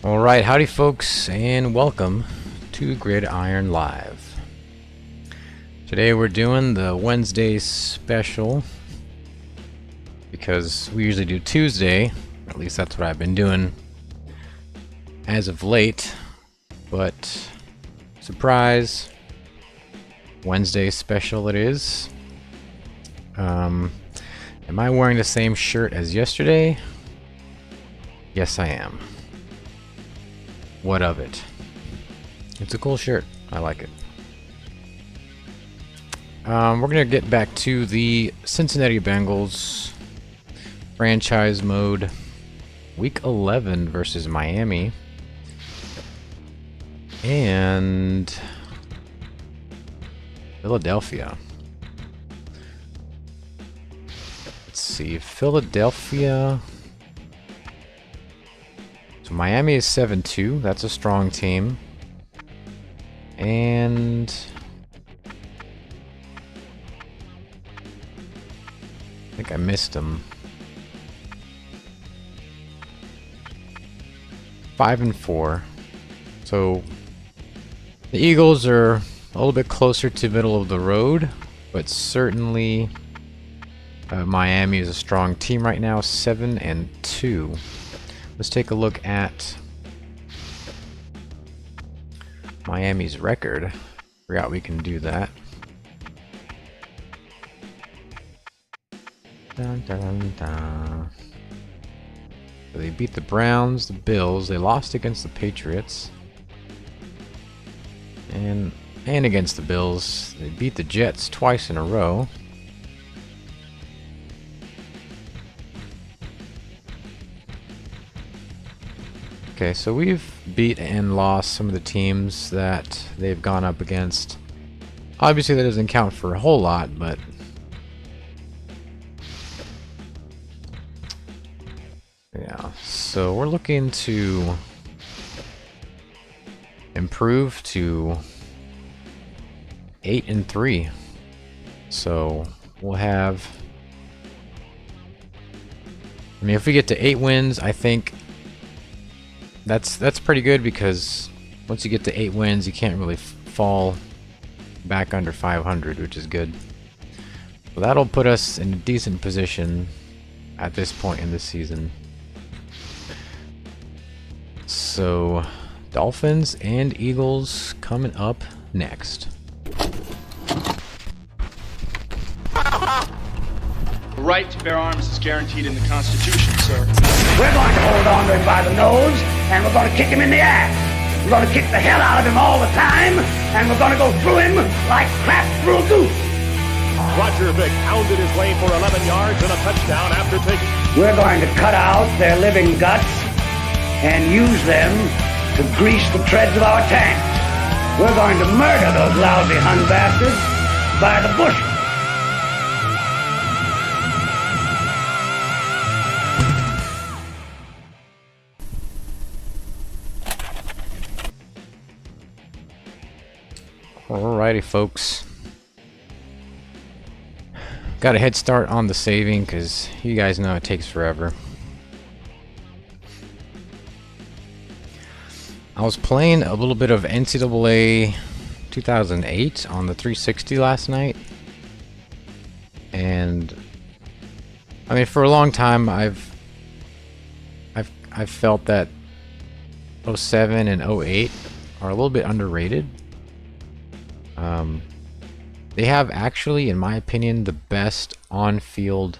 Alright, howdy folks, and welcome to Gridiron Live. Today we're doing the Wednesday special because we usually do Tuesday, at least that's what I've been doing as of late, but surprise, Wednesday special it is. Am I wearing the same shirt as yesterday? Yes, I am. What of it? It's a cool shirt. I like it. We're gonna get back to the Cincinnati Bengals franchise mode, week 11 versus Miami, and Philadelphia. Let's see, Philadelphia. So Miami is 7-2. That's a strong team. And I think I missed them. 5-4. So the Eagles are a little bit closer to middle of the road, but certainly Miami is a strong team right now. 7-2. Let's take a look at Miami's record. Forgot we can do that. Dun, dun, dun. So they beat the Browns, the Bills. They lost against the Patriots, and against the Bills. They beat the Jets twice in a row. Okay, so we've beat and lost some of the teams that they've gone up against. Obviously that doesn't count for a whole lot, but yeah, so we're looking to improve to 8-3. So we'll have, I mean, if we get to 8 wins, I think that's pretty good, because once you get to 8 wins, you can't really fall back under 500, which is good. So that'll put us in a decent position at this point in the season. So Dolphins and Eagles coming up next. The right to bear arms is guaranteed in the Constitution, sir. We're going to hold on to him by the nose, and we're going to kick him in the ass. We're going to kick the hell out of him all the time, and we're going to go through him like crap through a goose. Roger Vick pounded his way for 11 yards and a touchdown after taking... We're going to cut out their living guts and use them to grease the treads of our tanks. We're going to murder those lousy Hun bastards by the bushel. Alrighty, folks. Got a head start on the saving because you guys know it takes forever. I was playing a little bit of NCAA 2008 on the 360 last night, and I mean, for a long time I've felt that 07 and 08 are a little bit underrated. They have actually, in my opinion, the best on-field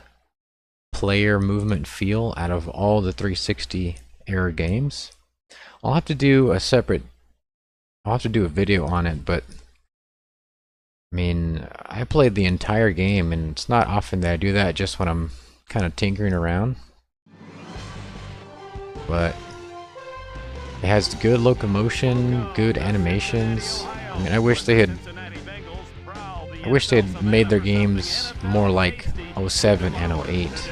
player movement feel out of all the 360 era games. I'll have to do a video on it, but I mean, I played the entire game, and it's not often that I do that, just when I'm kind of tinkering around. But it has good locomotion, good animations. I mean, I wish they had made their games more like 07 and 08.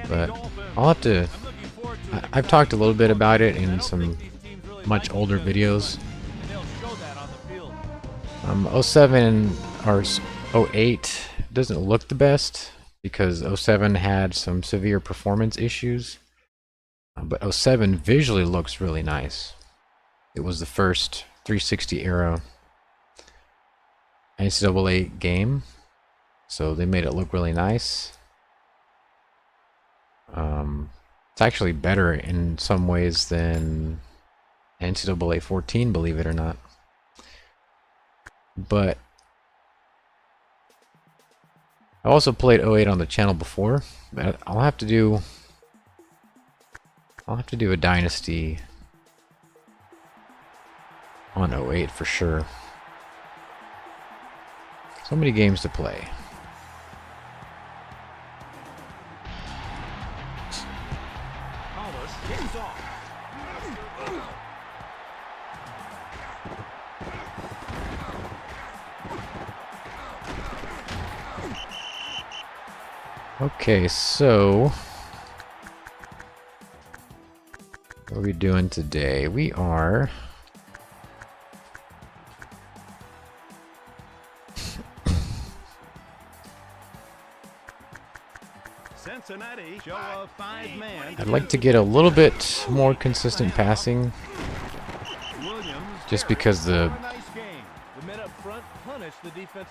But I'll have to... I've talked a little bit about it in some much older videos. 07 or 08 doesn't look the best because 07 had some severe performance issues. But '07 visually looks really nice. It was the first 360 era NCAA game, so they made it look really nice. It's actually better in some ways than NCAA 14, believe it or not. But I also played '08 on the channel before. I'll have to do a Dynasty on '08 for sure. So many games to play. Okay, so what are we doing today? We are Cincinnati show a 5-man. I'd like to get a little bit more consistent passing, just because the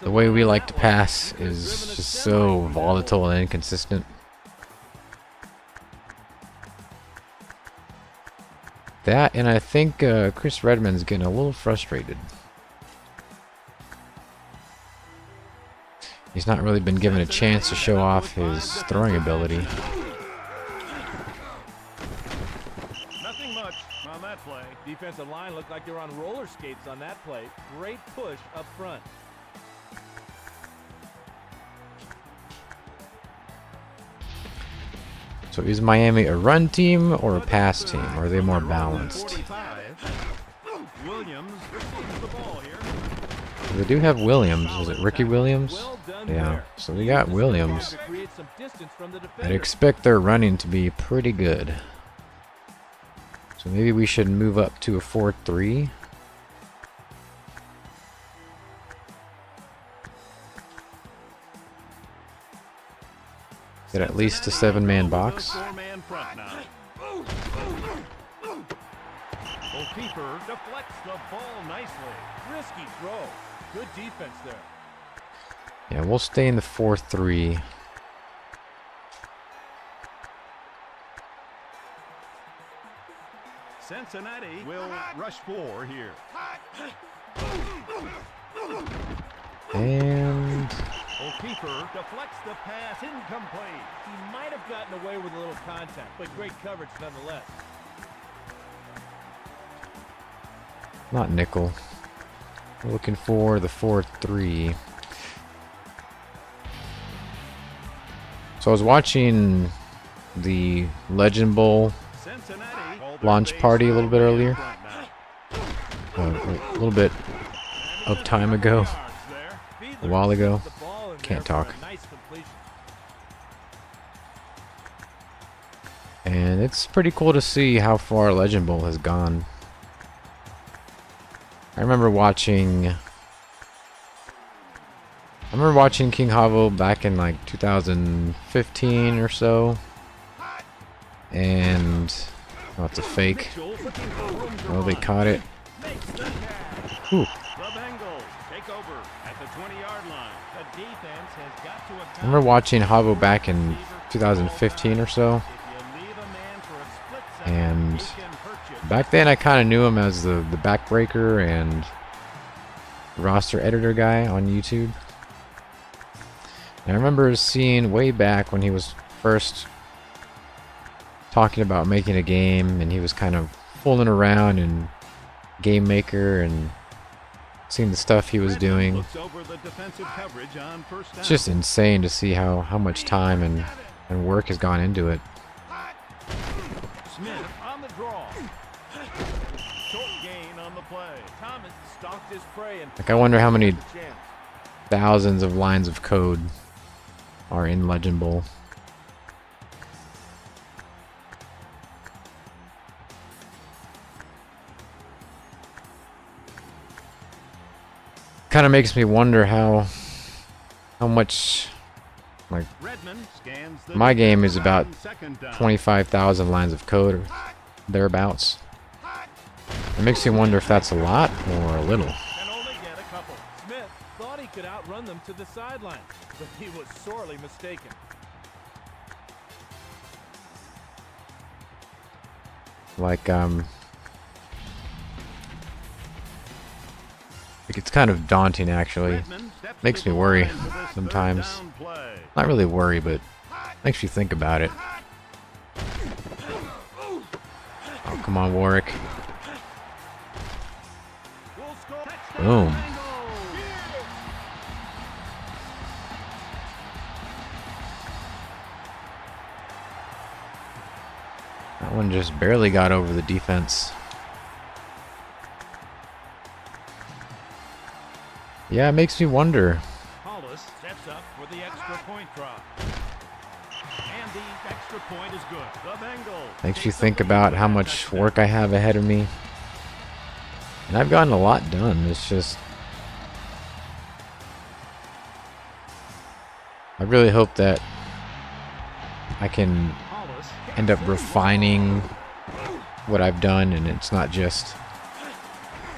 way we like to pass is just so volatile and inconsistent. That, and I think Chris Redman's getting a little frustrated. He's not really been given a chance to show off his throwing ability. Nothing much on that play. Defensive line looked like they're on roller skates on that play. Great push up front. So is Miami a run team or a pass team? Or are they more balanced? Williams receives the ball here. They do have Williams. Was it Ricky Williams? Yeah, so we got Williams. I'd expect their running to be pretty good. So maybe we should move up to a 4-3. Get at least a 7-man box. Goalkeeper deflects the ball nicely. Risky throw. Good defense there. Yeah, we'll stay in the 4-3. Cincinnati will rush 4 here. And Goalkeeper deflects the pass, incomplete. He might have gotten away with a little contact, but great coverage nonetheless. not nickel. We're looking for the 4-3. So I was watching the Legend Bowl launch party a little bit earlier. A little bit of time ago. A while ago. Can't talk. And it's pretty cool to see how far Legend Bowl has gone. I remember watching King Havo back in like 2015 or so. And oh, it's a fake. Oh, they caught it. Whew. I remember watching Havo back in 2015 or so. And back then I kind of knew him as the backbreaker and roster editor guy on YouTube. And I remember seeing way back when he was first talking about making a game, and he was kind of fooling around in Game Maker and seeing the stuff he was doing. It's just insane to see how much time and work has gone into it. Smith on the draw. Short gain on the play. Thomas stalked his prey and Like, I wonder how many thousands of lines of code are in Legend Bowl. Kind of makes me wonder how much like My game is about 25,000 lines of code or thereabouts. It makes me wonder if that's a lot or a little. Can only get a couple. Smith thought he could outrun them to the sideline, but he was sorely mistaken. Like it's kind of daunting, actually. Makes me worry sometimes. Not really worry, but makes you think about it. Oh, come on, Warwick. Boom. That one just barely got over the defense. Yeah, it makes me wonder. Hollis sets up for the extra point drop. And the extra point is good. The Bengals. Makes you think about how much work I have ahead of me. And I've gotten a lot done. It's just... I really hope that I can end up refining what I've done, and it's not just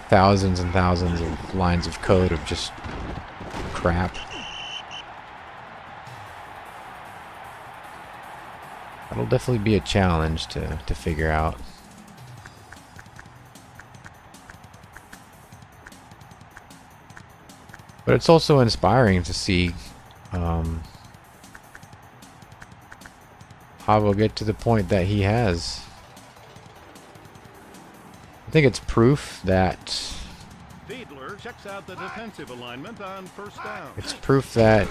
thousands and thousands of lines of code of just crap. That'll definitely be a challenge to figure out. But it's also inspiring to see how we'll get to the point that he has. I think it's proof that checks out the defensive alignment on first down. It's proof that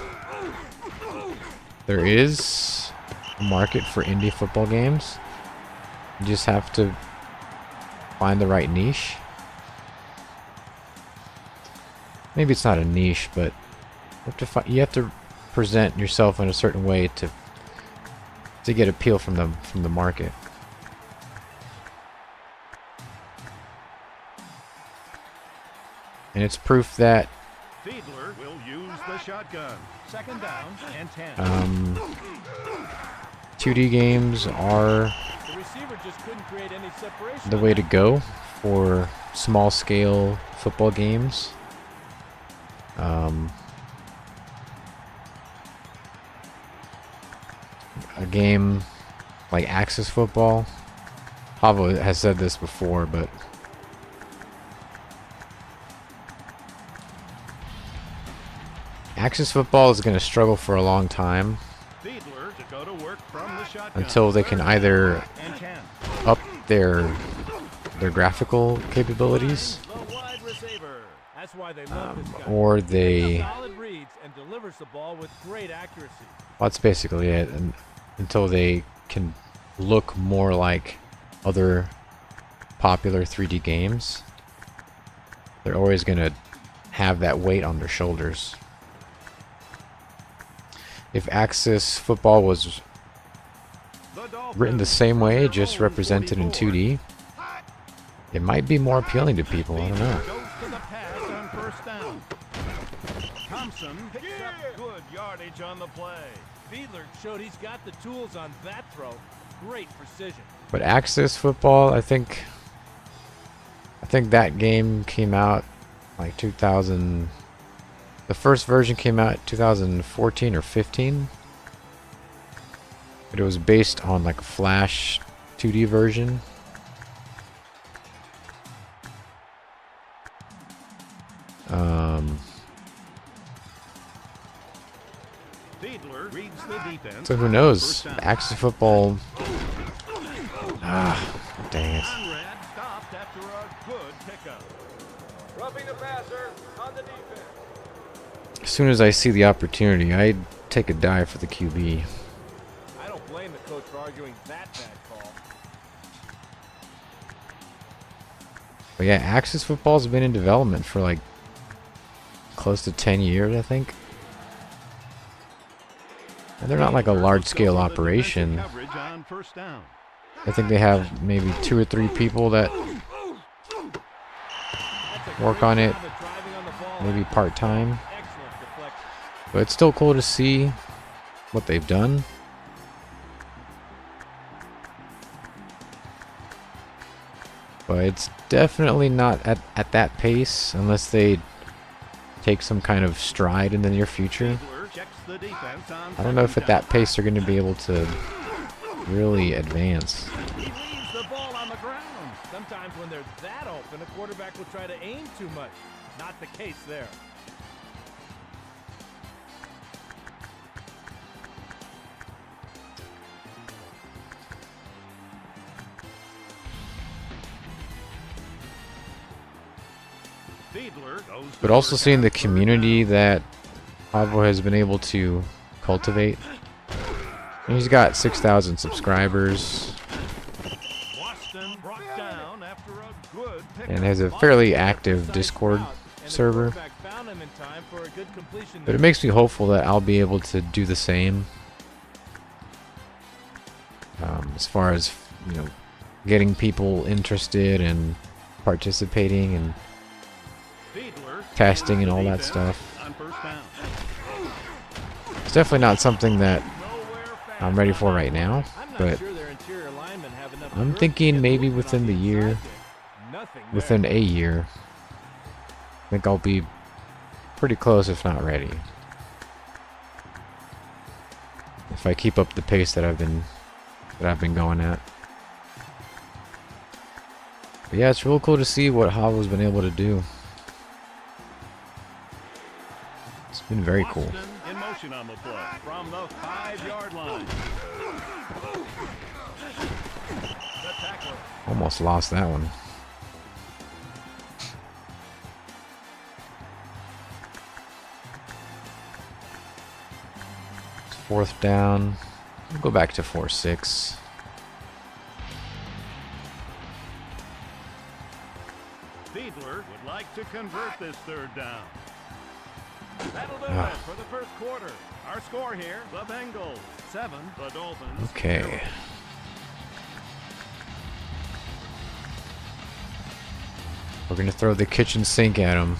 there is a market for indie football games. You just have to find the right niche. Maybe it's not a niche, but you have to present yourself in a certain way to get appeal from the market. And it's proof that Fiedler will use the shotgun. Second down and 10. 2D games are The receiver just couldn't create any separation. the way to go for small scale football games. A game like Axis Football. Havo has said this before, but Axis Football is going to struggle for a long time Fiedler to go to work from the shotgun. until they can either And 10. up their graphical capabilities, The wide receiver. That's why they love this guy. or they... Solid reads and delivers the ball with great accuracy. Well, that's basically it. And until they can look more like other popular 3D games, they're always going to have that weight on their shoulders. If Axis Football was written the same way, just represented in 2D, it might be more appealing to people. I don't know. Goes to the pass on first down. Thompson picks up good yardage on the play. Fiedler showed he's got the tools on that throw. Great precision. But Axis Football, I think that game came out like 2000. The first version came out 2014 or 15. But it was based on like a Flash 2D version. Fiedler reads the defense. So who knows? Axis Football. Dang it. Conrad stopped after a good pickup. Roughing the passer on the defense. As soon as I see the opportunity, I take a dive for the QB. I don't blame the coach for arguing that bad call. But yeah, Axis Football's been in development for like close to 10 years, I think. And they're not like a large-scale operation. Coverage on first down. I think they have maybe 2 or 3 people that work on it, maybe part-time. Excellent deflection. But it's still cool to see what they've done. But it's definitely not at that pace unless they take some kind of stride in the near future. I don't know if at that pace they're going to be able to really advance. He leaves the ball on the ground. Sometimes when they're that open, a quarterback will try to aim too much. Not the case there. But also seeing the community that Pavo has been able to cultivate. And he's got 6,000 subscribers. And has a fairly active Discord server. But it makes me hopeful that I'll be able to do the same. As far as, you know, getting people interested and participating and testing and all that stuff. It's definitely not something that I'm ready for right now, but I'm thinking maybe within the year, within a year, I think I'll be pretty close if not ready. If I keep up the pace that I've been going at. But yeah, it's real cool to see what Havo's been able to do. It's been very cool. In motion on the play from the 5-yard line. The tackler. Almost lost that one. Fourth down. We'll go back to 4-6. Fiedler would like to convert this third down. That'll do it for the first quarter. Our score here, the Bengals 7, the Dolphins. Okay. We're gonna throw the kitchen sink at him.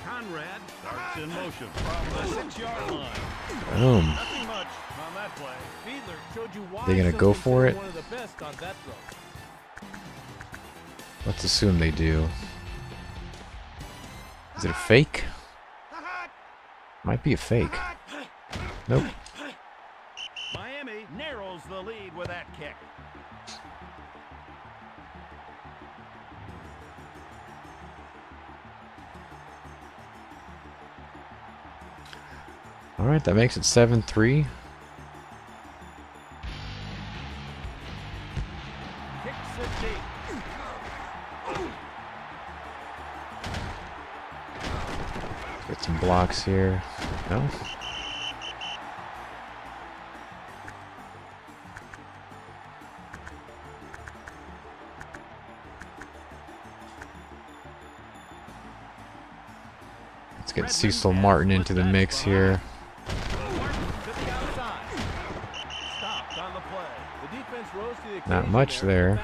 Conrad starts in motion from the 6-yard line. Boom. Nothing much on that play. Fiedler showed you why They gonna go for it? one of the best on that throw. Let's assume they do. Is it a fake? Might be a fake. Nope. Miami narrows the lead with that kick. Alright, that makes it 7-3. Kicks it deep. Get some blocks here. No? Let's get Cecil Martin into the mix here. Not much there.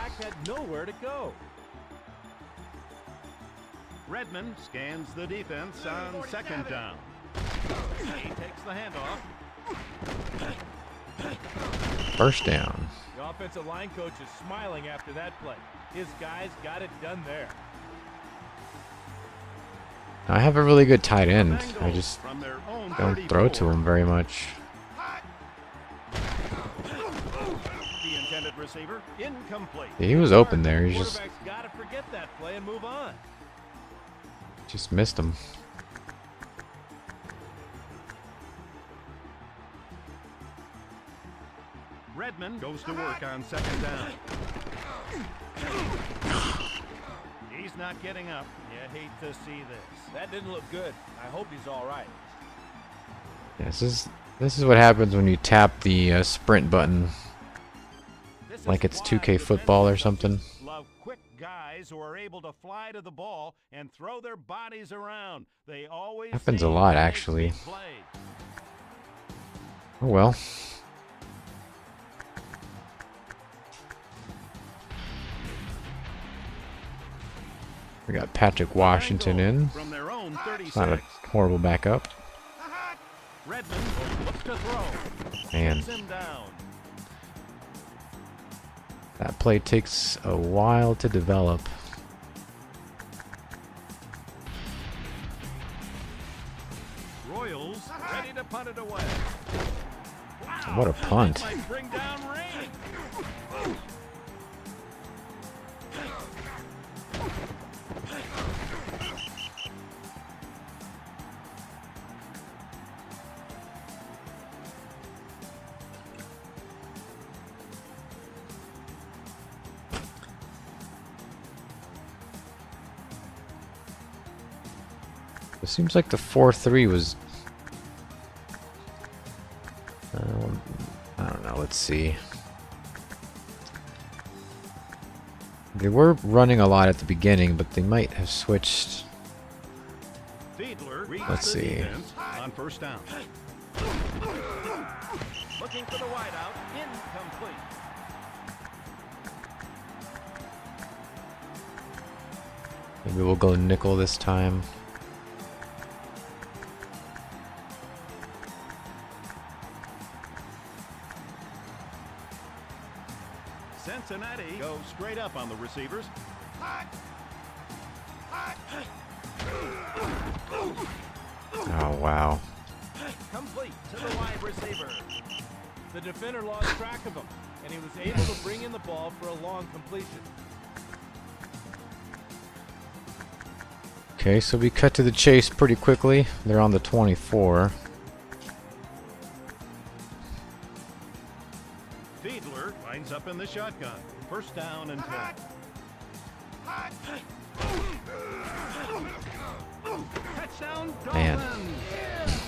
Redmond scans the defense on second down. He takes the handoff. First down. The offensive line coach is smiling after that play. His guys got it done there. I have a really good tight end. I just don't throw to him very much. The intended receiver incomplete. Yeah, he was open there. He just Got to forget that play and move on. missed him. Redmond goes to work on second down. He's not getting up. You hate to see this. That didn't look good. I hope he's all right. Yeah, this is what happens when you tap the sprint button, like it's 2K football or something. Love quick guys who are able to fly to the ball and throw their bodies around. They always Happens a lot, actually. Oh well. We got Patrick Washington in. From their own 36. Not a horrible backup. Redmond will look to throw. Man, Gets him down. that play takes a while to develop. Royals ready to punt it away. Wow, What a punt. that might bring down rain. It seems like the 4-3 was... I don't know, let's see. They were running a lot at the beginning, but they might have switched. Fiedler reads Let's the see. defense on first down. Looking for the wideout, incomplete. Maybe we'll go nickel this time. Cincinnati goes straight up on the receivers. Oh, wow. Complete to the wide receiver. The defender lost track of him, and he was able to bring in the ball for a long completion. Okay, so we cut to the chase pretty quickly. They're on the 24. Fiedler lines up in the shotgun. First down and 10. Touchdown, Man. Dolphins.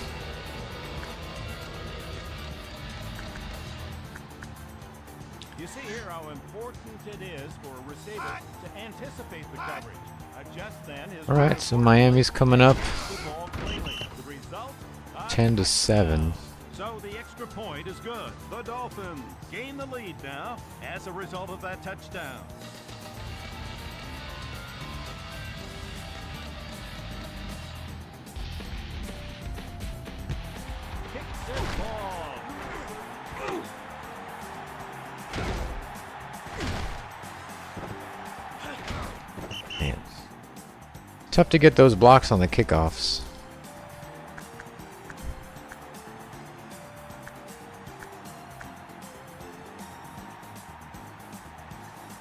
You see here how important it is for a receiver to anticipate the coverage. Adjust then his Alright, so Miami's coming up the ball cleanly. The result, a 10-7. so the extra point is good. The Dolphins gain the lead now as a result of that touchdown. Kicks it ball. Man. Tough to get those blocks on the kickoffs.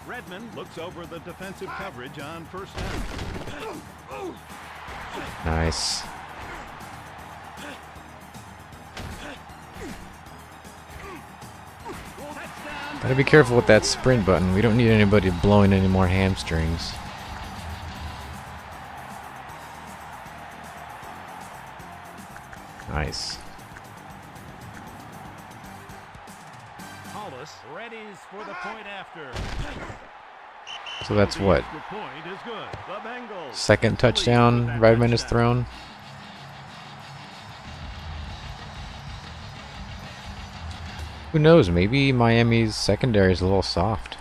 Redmond looks over the defensive coverage on first down. Nice. Touchdown. Gotta be careful with that sprint button. We don't need anybody blowing any more hamstrings. Nice. Hollis readies for the point after. So that's what? The point is good. The Bengals. Second touchdown Redmond has thrown. Who knows? Maybe Miami's secondary is a little soft.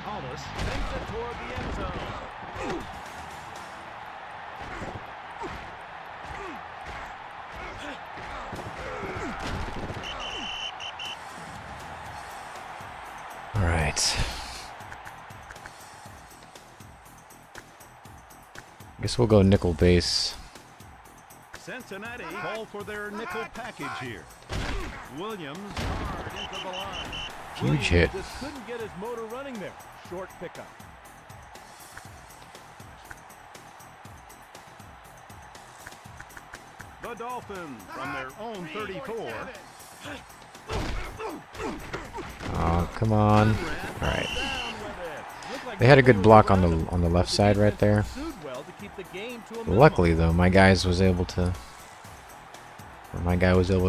Hollis sends it toward the end zone. All right. Guess we'll go nickel base. Cincinnati call for their nickel package here. Williams hard into the line. Huge hit. Just couldn't get his motor running there. Short pickup. The Dolphins from their own 34. Oh, come on. All right. Down with it. They had a good block on the left side right there. Pursued well to keep the game to a minimum. Luckily though, my guy was able to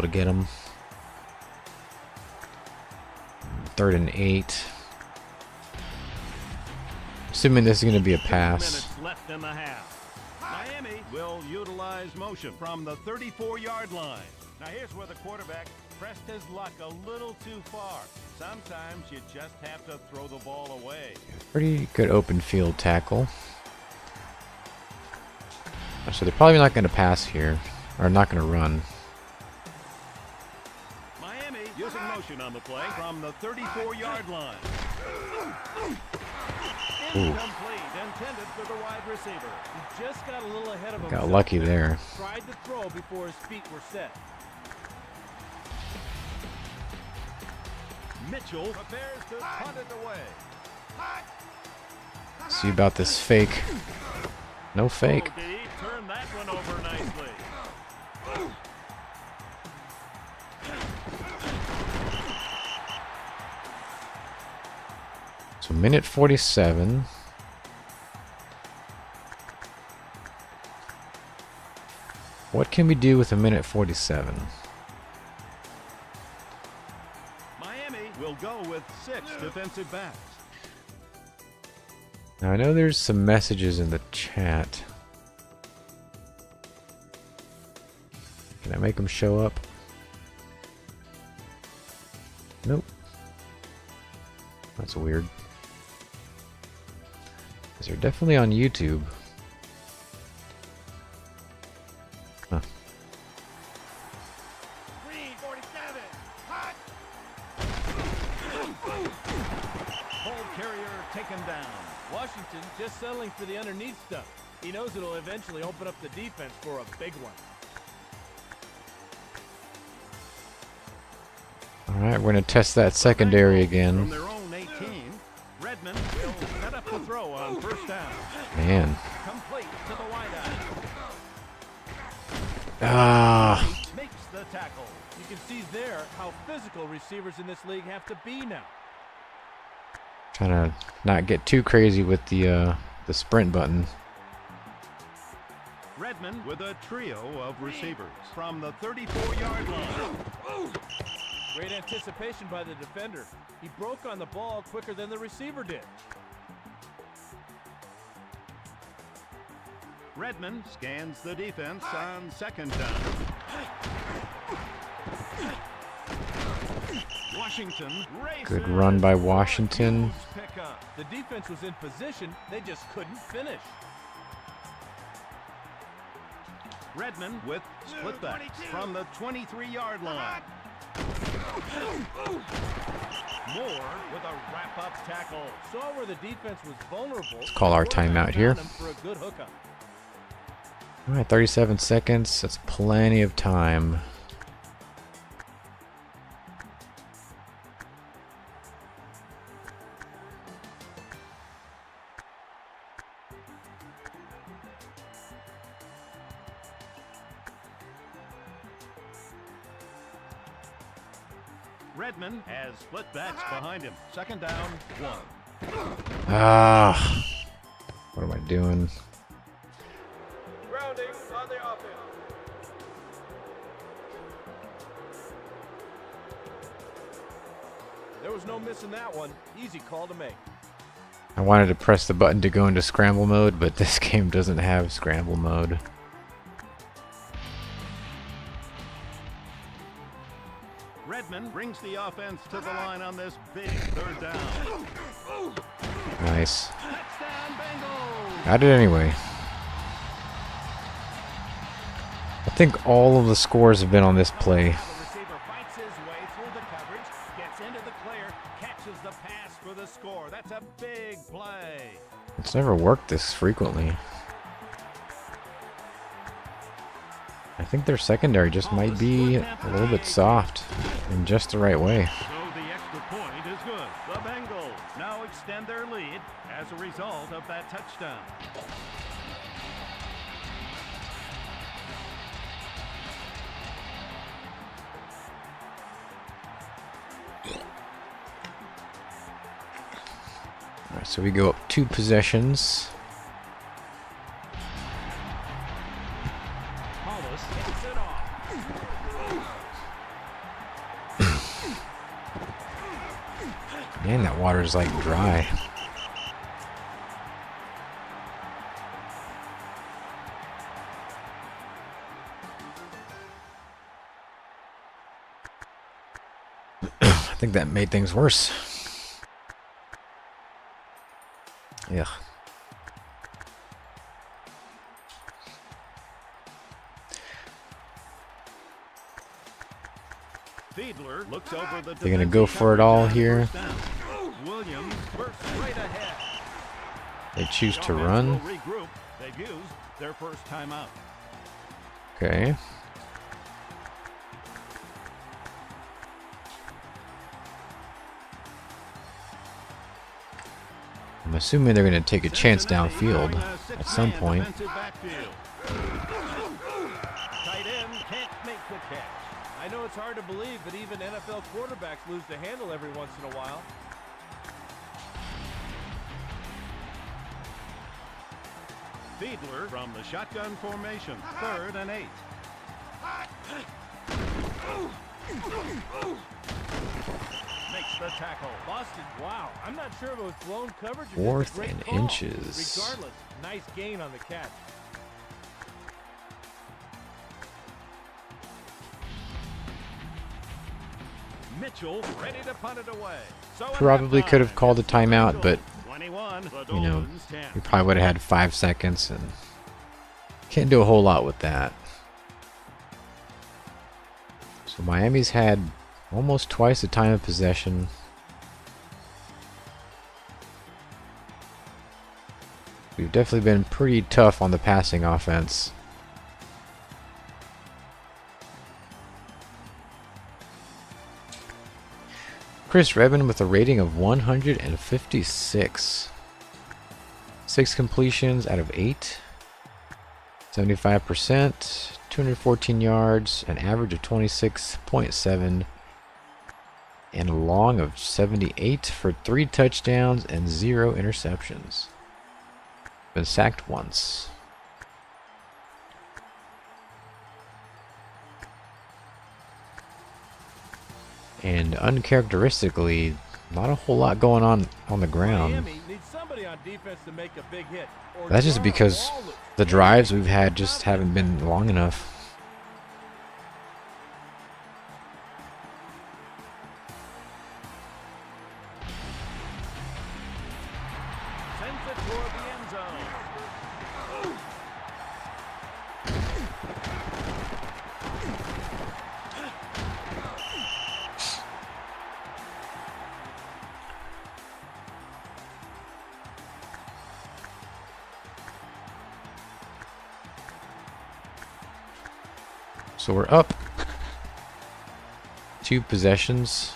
get him. 3rd and 8. Assuming this is going to be a 2 pass. minutes left in the half. Miami will utilize motion from the 34-yard line. Now here's where the quarterback pressed his luck a little too far. Sometimes you just have to throw the ball away. Pretty good open field tackle. So they're probably not going to pass here, or not going to run. Miami using motion on the play from the 34-yard line. Incomplete, intended for the wide receiver. He just got a little ahead of him. Got lucky there. Tried to throw before his feet were set. Mitchell prepares to punt it away. See about this fake. No fake. Oh, did he turn that one over nicely? So minute 47. What can we do with a minute 47? Miami will go with 6 defensive backs. Now I know there's some messages in the chat. Can I make them show up? Nope. That's weird. 'Cause they're definitely on YouTube. Huh. Green 47. Hot. Ball carrier taken down. Washington just settling for the underneath stuff. He knows it'll eventually open up the defense for a big one. Alright, we're going to test that secondary From again. their own 18, Redmond will set up the throw on first down. Man. Complete to the wideout. Ah. Makes the tackle. You can see there how physical receivers in this league have to be now. Trying to not get too crazy with the sprint button. Redmond with a trio of receivers from the 34-yard line. Great anticipation by the defender. He broke on the ball quicker than the receiver did. Redmond scans the defense on second down. Washington races. Good run by Washington. Pick up. The defense was in position, they just couldn't finish. Redmond with split backs from the 23-yard line. Moore with a wrap-up tackle. Saw where the defense was vulnerable. Let's call our timeout here. For a good hookup. Alright, 37 seconds. That's plenty of time. Redmond has split backs behind him. Second down, 1. Ah. What am I doing? Grounding on the offense. There was no missing that one. Easy call to make. I wanted to press the button to go into scramble mode, but this game doesn't have scramble mode. Redmond brings the offense to the line on this big third down. Nice. Touchdown, Bengals! Got it anyway. I think all of the scores have been on this play. The receiver fights his way through the coverage, gets into the clear, catches the pass for the score. That's a big play. It's never worked this frequently. I think their secondary just might be a little bit soft in just the right way. So the extra point is good. The Bengals now extend their lead as a result of that touchdown. All right, so we go up 2 possessions. Hollis gets it off. Man, that water's like dry. I think that made things worse. Yeah. Fiedler looks over the They're gonna go for it all here. Williams bursts right ahead. They choose to Offense run. will regroup. They've used their first timeout. Okay. I'm assuming they're going to take a chance downfield at some point. Tight end can't make the catch. I know it's hard to believe that even NFL quarterbacks lose the handle every once in a while. Fiedler from the shotgun formation. 3rd and 8. Makes the tackle. Boston, wow. I'm not sure if it was blown coverage or just 4th a great and call. inches. Regardless, nice gain on the catch. Mitchell ready to punt it away. So Probably could have called a timeout, but 21. you know, we probably would have had 5 seconds and can't do a whole lot with that. So Miami's had almost twice the time of possession. We've definitely been pretty tough on the passing offense. Chris Redman with a rating of 156. 6 completions out of 8. 75%. 214 yards. An average of 26.7. And a long of 78 for 3 touchdowns and 0 interceptions. Been sacked once. And uncharacteristically, not a whole lot going on the ground. Miami needs somebody on defense to make a big hit. Or That's just turn because ball loose. the drives we've had just haven't been long enough. Sends it toward the end zone. So we're up 2 possessions.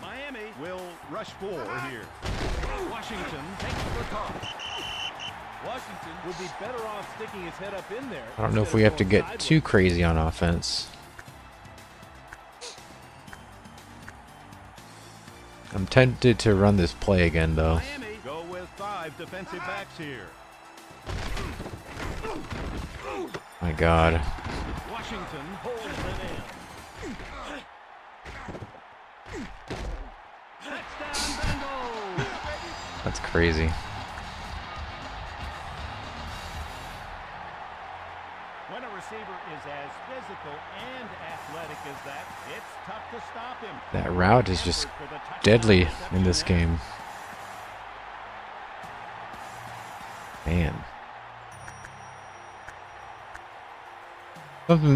Miami will rush 4 here. Washington takes the toss. Washington would be better off sticking his head up in there. I don't know if instead we of have to going get sideways. too crazy on offense. I'm tempted to run this play again though. Miami go with 5 defensive backs here. My God. Washington holds it in. Touchdown Bengals. That's crazy. When a receiver is as physical and athletic as that, it's tough to stop him. That route is just Effort for the touchdown deadly reception in this there. game. Man.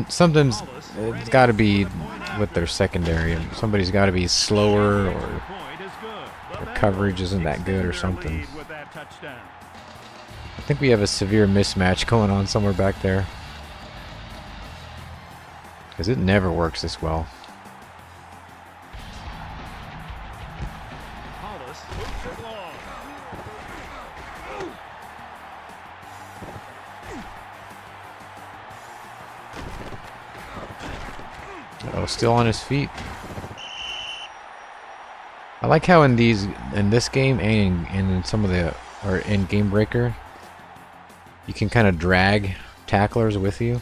Something's it's got to be with their secondary. Somebody's got to be slower, or Point is good. The their coverage isn't that good, or extend their something. lead with that touchdown. I think we have a severe mismatch going on somewhere back there. Because it never works this well. Hollis moves it long. Oh, still on his feet. I like how in this game and in some of the, or in Game Breaker, you can kind of drag tacklers with you.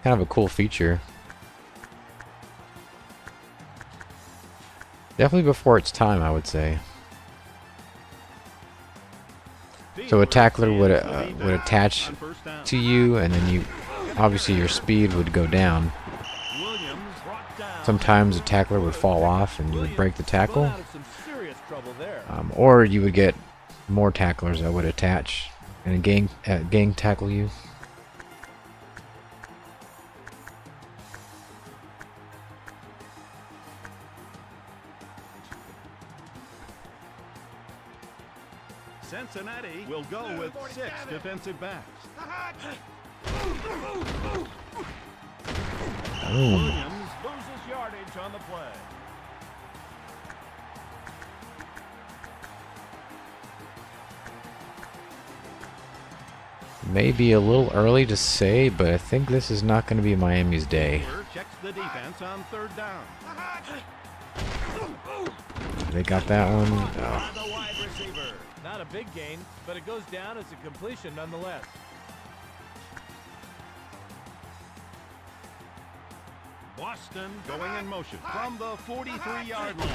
Kind of a cool feature. Definitely before its time, I would say. So a tackler would attach to you, and then obviously your speed would go down. Williams brought down. Sometimes a tackler would fall off, and you would break the tackle. Out of some serious trouble there. Or you would get more tacklers that would attach and gang tackle you. Cincinnati will go with 6 defensive backs. Williams loses yardage on the play. Maybe a little early to say, but I think this is not going to be Miami's day. Checks the defense on 3rd down. They got that one. Oh. The wide receiver. Not a big gain, but it goes down as a completion nonetheless. Boston going in motion from the 43-yard line.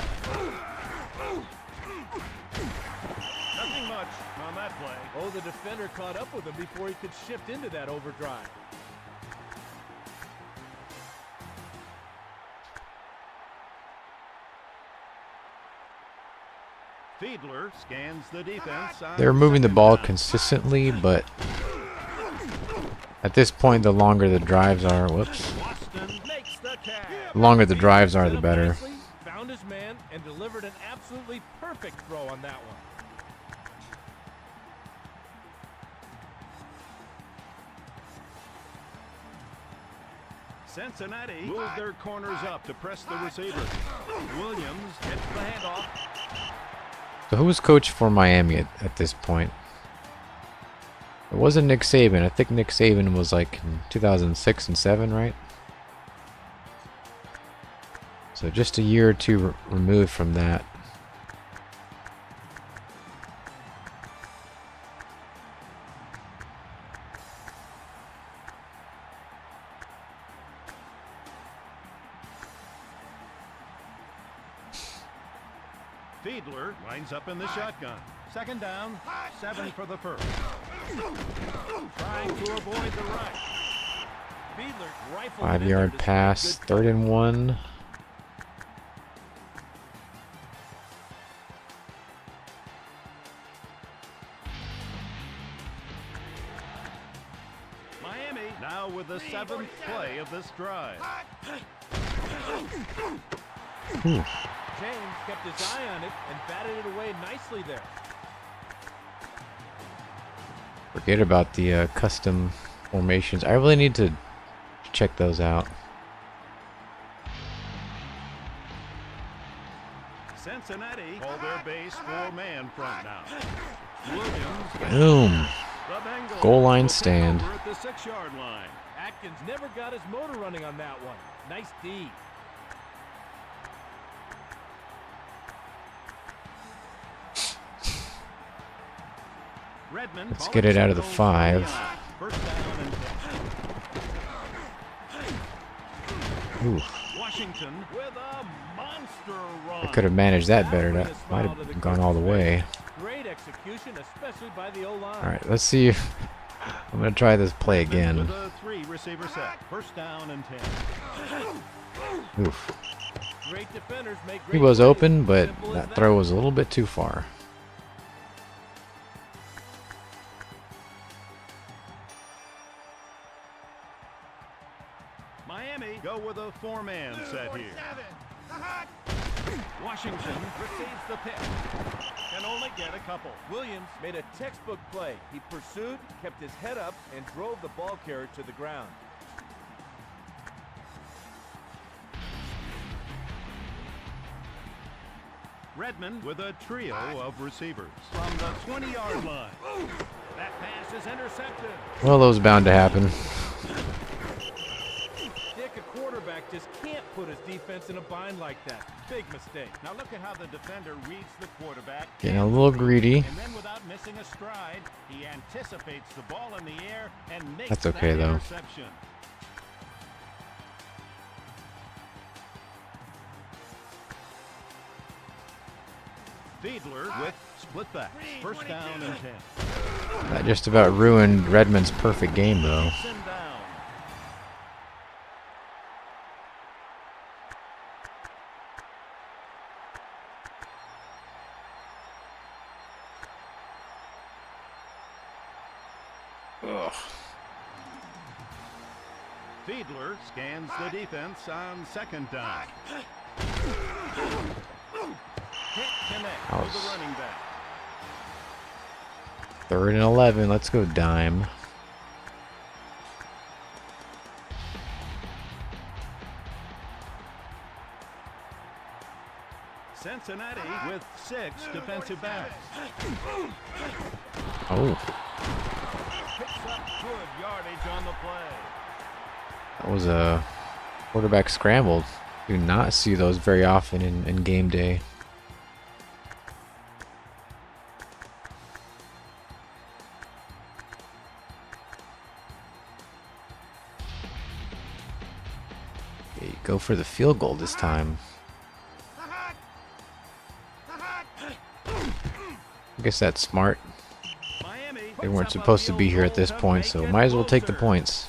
Nothing much on that play. Oh, the defender caught up with him before he could shift into that overdrive. Fiedler scans the defense. They're moving the ball consistently, but at this point, the longer the drives are, the longer the drives are, the better. Found his man and delivered an absolutely perfect throw on that one. Cincinnati moves their corners up to press the receiver. Williams gets the handoff. So who was coach for Miami at this point? It wasn't Nick Saban. I think Nick Saban was like in 2006 and 7, right? So just a year or two removed from that. Fiedler lines up in the shotgun. 2nd down, 7 for the first. Trying to avoid the rush. Fiedler rifled 5-yard pass, 3rd and 1. Miami now with the 7th play of this drive. James kept his eye on it and batted it away nicely there. Forget about the custom formations. I really need to check those out. Cincinnati call their base 4-man front now. Williams. Boom. The Bengals Goal line will stand. take over at the 6-yard line. Atkins never got his motor running on that one. Nice D. Redmond Let's get it out of the 5. First down and 10. Ooh. Washington with a monster run. I could have managed that better. That might have gone all the way. Great execution, especially by the O-line. All right, let's see. I'm going to try this play again. With a 3-receiver set. First down and 10. Oof. Great defenders make He great was plays. open, but Simple as that throw was a little bit too far. Miami go with a 4-man set here. Washington receives the pick. Can only get a couple. Williams made a textbook play. He pursued, kept his head up, and drove the ball carrier to the ground. Redmond with a trio of receivers from the 20-yard line. That pass is intercepted. Well, that was bound to happen. Dick, a quarterback just can't put his defense in a bind like that. Big mistake. Now look at how the defender reads the quarterback. Getting a little greedy. And then without missing a stride, he anticipates the ball in the air and makes That's okay, that though. interception. Fiedler with split back. First down and 10. That just about ruined Redmond's perfect game, though. Send down. Fiedler scans the defense on 2nd down. Can't connect with the running back. 3rd and 11. Let's go dime. Cincinnati with 6 defensive backs. Oh, Picks up good yardage on the play. that was a quarterback scramble. Do not see those very often in game day. Okay, go for the field goal this time. I guess that's smart. Miami They weren't supposed to be here at this point, so might as well take the points.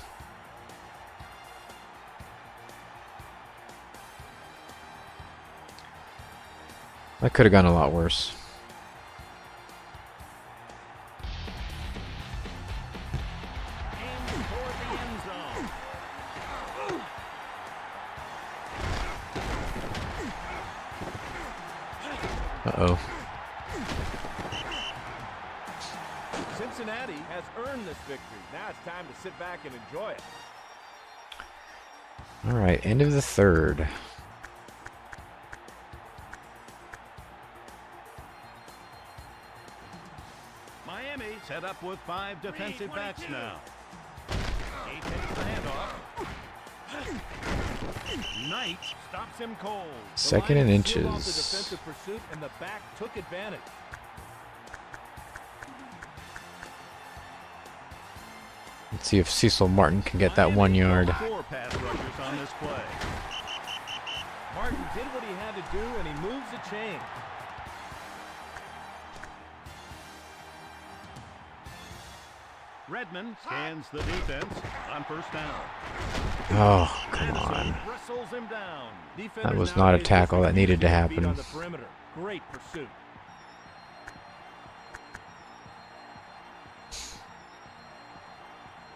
That could have gone a lot worse. aimed toward the end zone. Uh-oh. Cincinnati has earned this victory. Now it's time to sit back and enjoy it. All right, end of the 3rd. Miami set up with 5 defensive backs now. He takes the handoff. Knight stops him cold. The 2nd and Lions sealed off the inches. defensive pursuit, and the back took advantage. Let's see if Cecil Martin can get that 1 yard. 4 pass rushers on this play. Martin did what he had to do, and he moves the chain. Redmond scans the defense on 1st down. Oh, come on. Anderson wrestles him down. That was not a tackle that needed to happen. On the perimeter. Great pursuit.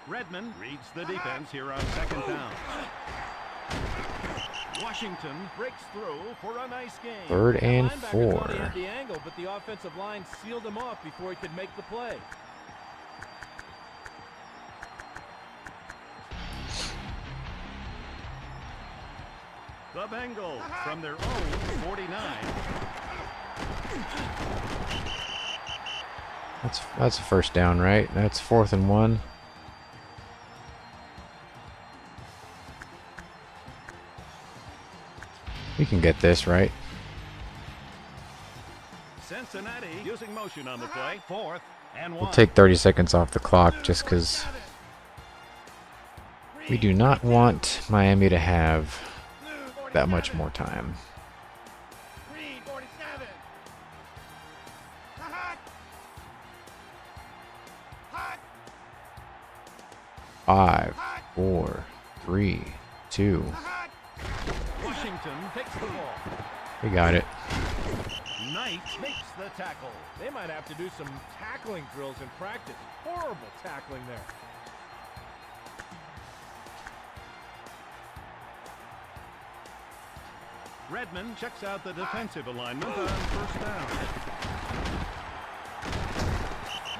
Redmond reads the defense here on 2nd down. Washington breaks through for a nice gain. 3rd and Linebacker thought he 4. had the angle, but the offensive line sealed him off before he could make the play. The Bengals from their own 49. That's a 1st down, right? That's 4th and 1. We can get this, right? Cincinnati using motion on the play. 4th and 1. We'll take 30 seconds off the clock just because we do not want Miami to have that much more time. 5, 4, 3, 2. Washington takes the ball. We got it. Knight makes the tackle. They might have to do some tackling drills in practice. Horrible tackling there. Redmond checks out the defensive alignment on 1st down.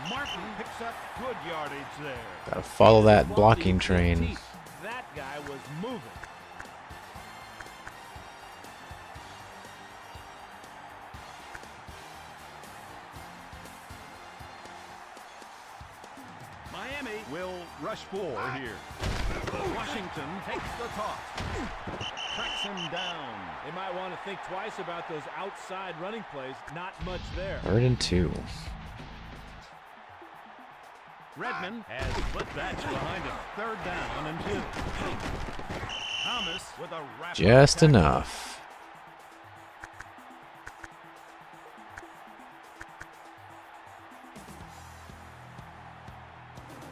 Martin picks up good yardage there. Gotta follow that blocking train. That guy was moving. Miami will rush 4 here. Washington takes the toss. Tracks him down. They might want to think twice about those outside running plays. Not much there. 3rd and 2. Redmond has split backs behind him. 3rd down and 2. Thomas with a rapid Just tackle. enough.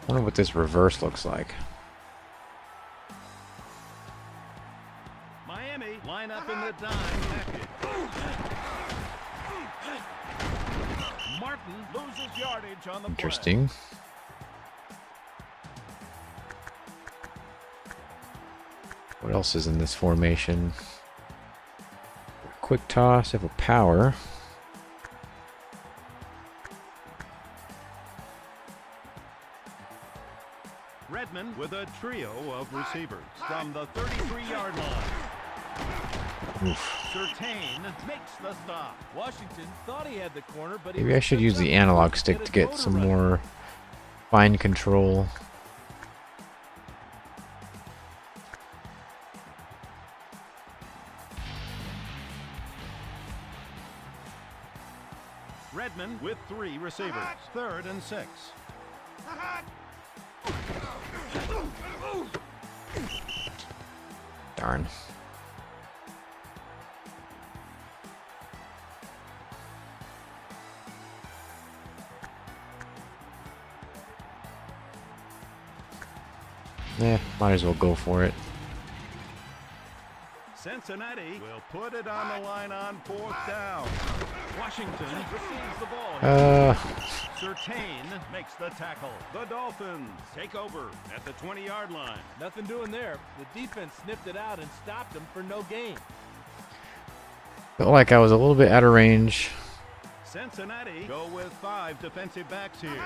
I wonder what this reverse looks like. Miami line up in the dime package. Martin loses yardage on the Interesting. What else is in this formation? Quick toss, have a power. Redmond with a trio of receivers from the 33-yard line. Surtain makes the stop. Washington thought he had the corner, but Maybe I should use the analog stick to get some more fine control. Redmond with 3 receivers. 3rd and 6. Darn. Might as well go for it. Cincinnati will put it on the line on 4th down. Washington receives the ball. Surtain makes the tackle. The Dolphins take over at the 20-yard line. Nothing doing there. The defense sniffed it out and stopped them for no gain. Felt like I was a little bit out of range. Cincinnati go with 5 defensive backs here.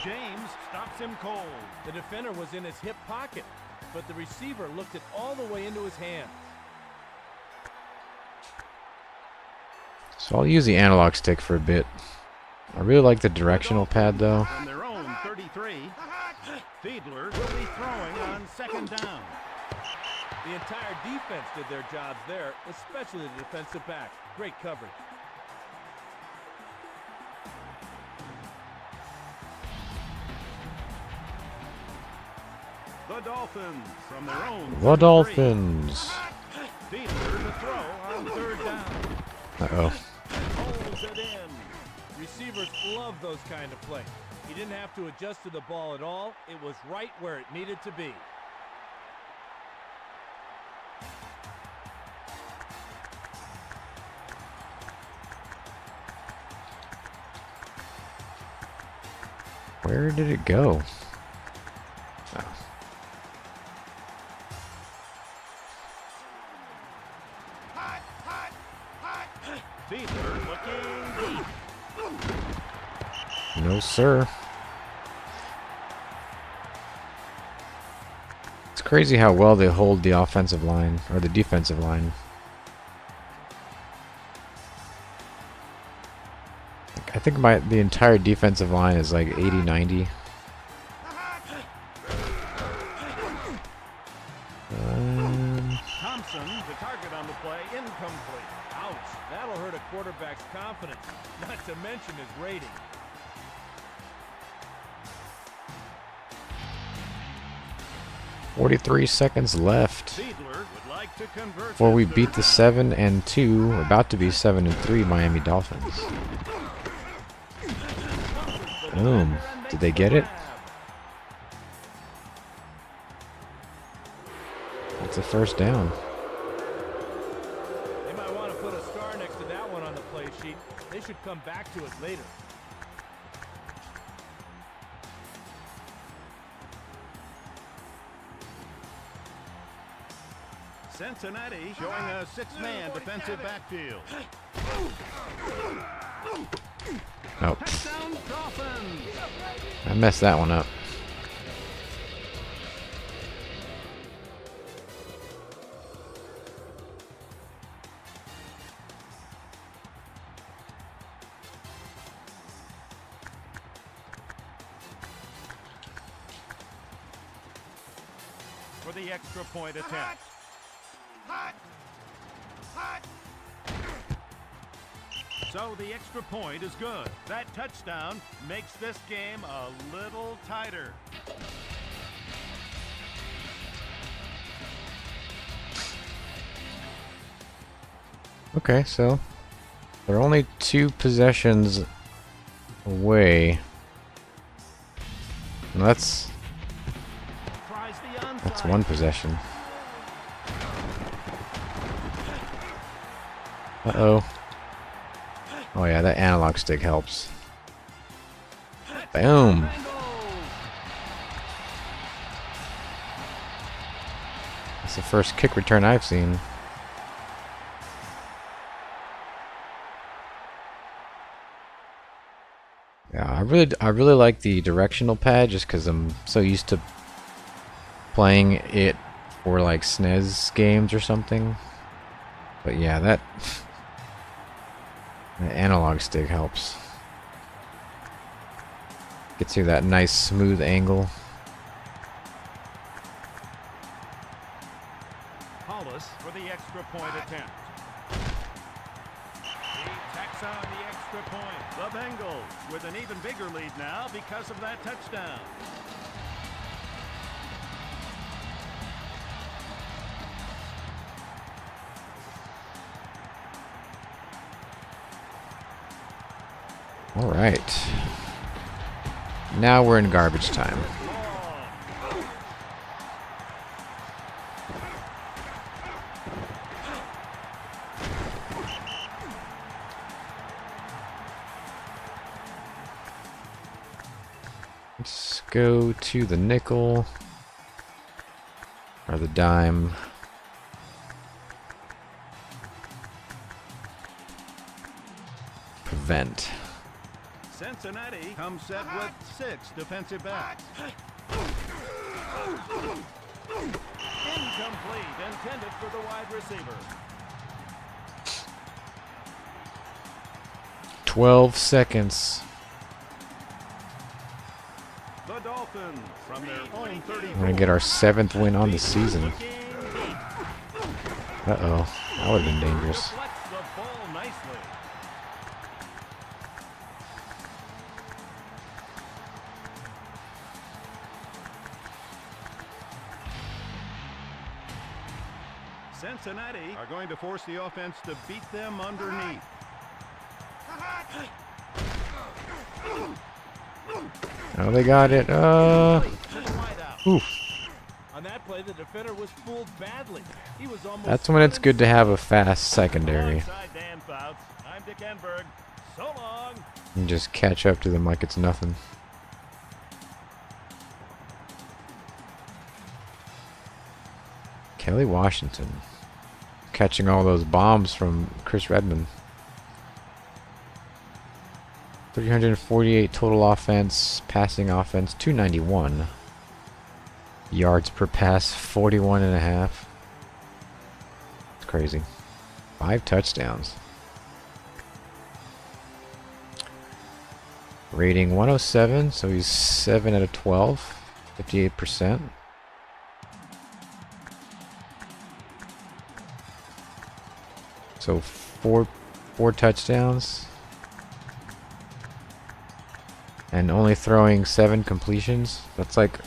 James stops him cold. The defender was in his hip pocket, but the receiver looked it all the way into his hands. So I'll use the analog stick for a bit. I really like the directional pad though. From their own 33, Fiedler will be throwing on 2nd down. The entire defense did their jobs there, especially the defensive back. Great coverage. The Dolphins from their own 33. The Dolphins. Fiedler to throw on 3rd down. Uh-oh. Holds it in. Receivers love those kind of plays. He didn't have to adjust to the ball at all. It was right where it needed to be. Where did it go? Oh. Fiedler looking deep. No, sir. It's crazy how well they hold the offensive line, or the defensive line. I think the entire defensive line is like 80, 90. Thompson, the target on the play, incomplete. Ouch. That'll hurt a quarterback's confidence, not to mention his rating. $43 seconds left Fiedler would like to convert before we his beat third the down. 7-2, about to be 7-3 Miami Dolphins. Boom. Did they get it? It's a 1st down. They might want to put a star next to that one on the play sheet. They should come back to it later. Cincinnati showing a 6-man defensive backfield. Oh, Touchdown Dolphins! I messed that one up. For the extra point attempt. So the extra point is good. That touchdown makes this game a little tighter. Okay, so they're only 2 possessions away. And that's Tries the onside. 1 possession. Uh-oh. Oh yeah, that analog stick helps. Boom. That's the first kick return I've seen. I really like the directional pad just because I'm so used to playing it for like SNES games or something. But yeah, that the analog stick helps. Gets you that nice smooth angle. Hollis for the extra point attempt. He tacks on the extra point. The Bengals with an even bigger lead now because of that touchdown. All right. Now we're in garbage time. Let's go to the nickel or the dime. Prevent. Cincinnati comes set with 6 defensive backs. Incomplete, intended for the wide receiver. 12 seconds. The Dolphins from their own 34. We're gonna get our 7th win on the season. Uh-oh. That would have been dangerous. Deflects the ball nicely. Cincinnati are going to force the offense to beat them underneath. Oh, they got it. Oof. On that play, the defender was fooled badly. He was almost. That's when it's good to have a fast secondary. Alongside Dan Fouts, I'm Dick Enberg. So long. And just catch up to them like it's nothing. Kelly Washington. Catching all those bombs from Chris Redmond. 348 total offense, passing offense, 291. Yards per pass, 41.5. It's crazy. 5 touchdowns. Rating 107, so he's 7 out of 12, 58%. So four touchdowns. And only throwing 7 completions. That's like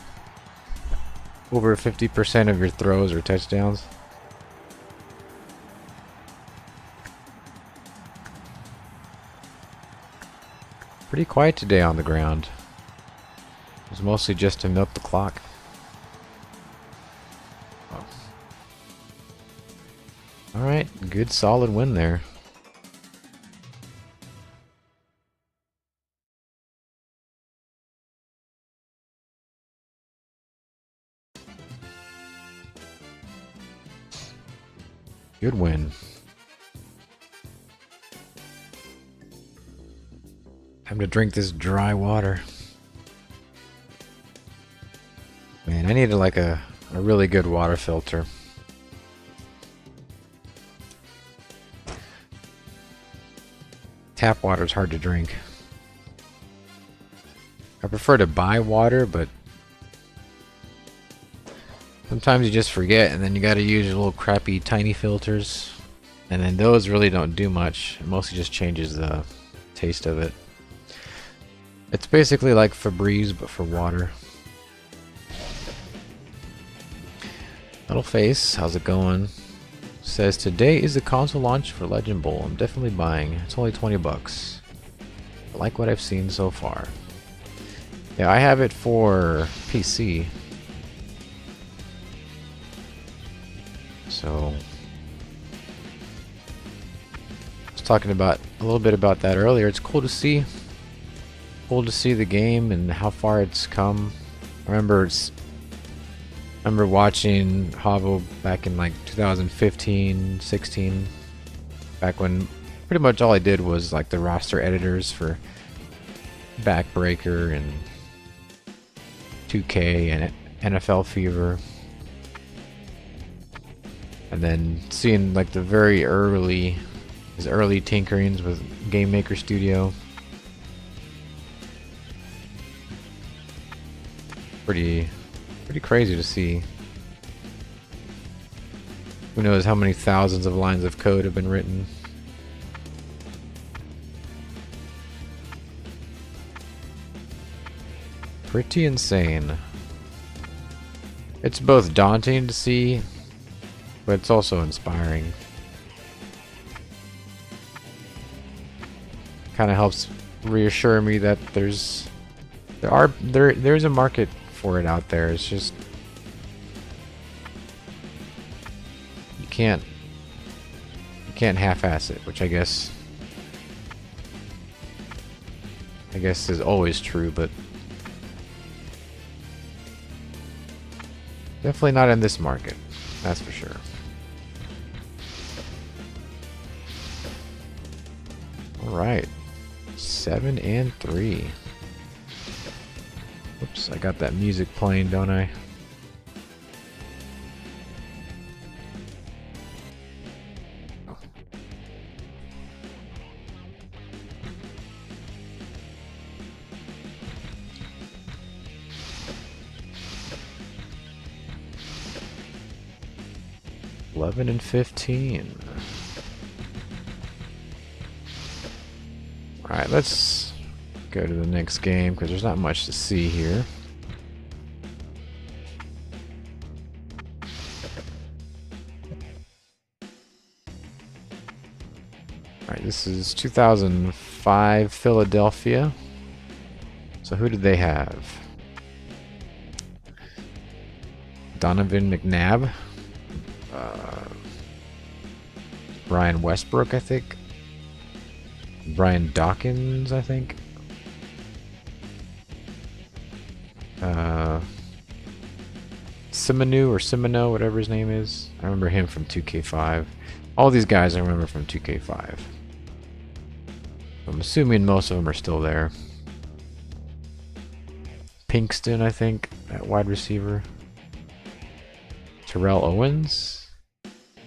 over 50% of your throws are touchdowns. Pretty quiet today on the ground. It was mostly just to milk the clock. Oh. Alright, good solid win there. Good win. Time to drink this dry water. Man, I needed like a really good water filter. Tap water is hard to drink. I prefer to buy water, but sometimes you just forget and then you gotta use your little crappy tiny filters. And then those really don't do much. It mostly just changes the taste of it. It's basically like Febreze, but for water. Metal Face, how's it going? Says, today is the console launch for Legend Bowl. I'm definitely buying. It's only 20 bucks. I like what I've seen so far. Yeah, I have it for PC. So, I was talking about a little bit about that earlier. It's cool to see the game and how far it's come. I remember watching Hovo back in like 2015, 16, back when pretty much all I did was like the roster editors for Backbreaker and 2K and NFL Fever. And then seeing like the his early tinkerings with Game Maker Studio. Pretty crazy to see. Who knows how many thousands of lines of code have been written. Pretty insane. It's both daunting to see, but it's also inspiring. Kind of helps reassure me that there's a market for it out there. It's just you can't half-ass it, which I guess is always true, but definitely not in this market. That's for sure. All right, 7-3. Oops, I got that music playing, don't I? Oh. Eleven and 15. All right, let's go to the next game because there's not much to see here. Alright, this is 2005 Philadelphia. So who did they have? Donovan McNabb. Brian Westbrook, I think. Brian Dawkins, I think. Simino, whatever his name is. I remember him from 2K5. All these guys I remember from 2K5. I'm assuming most of them are still there. Pinkston, I think, at wide receiver. Terrell Owens,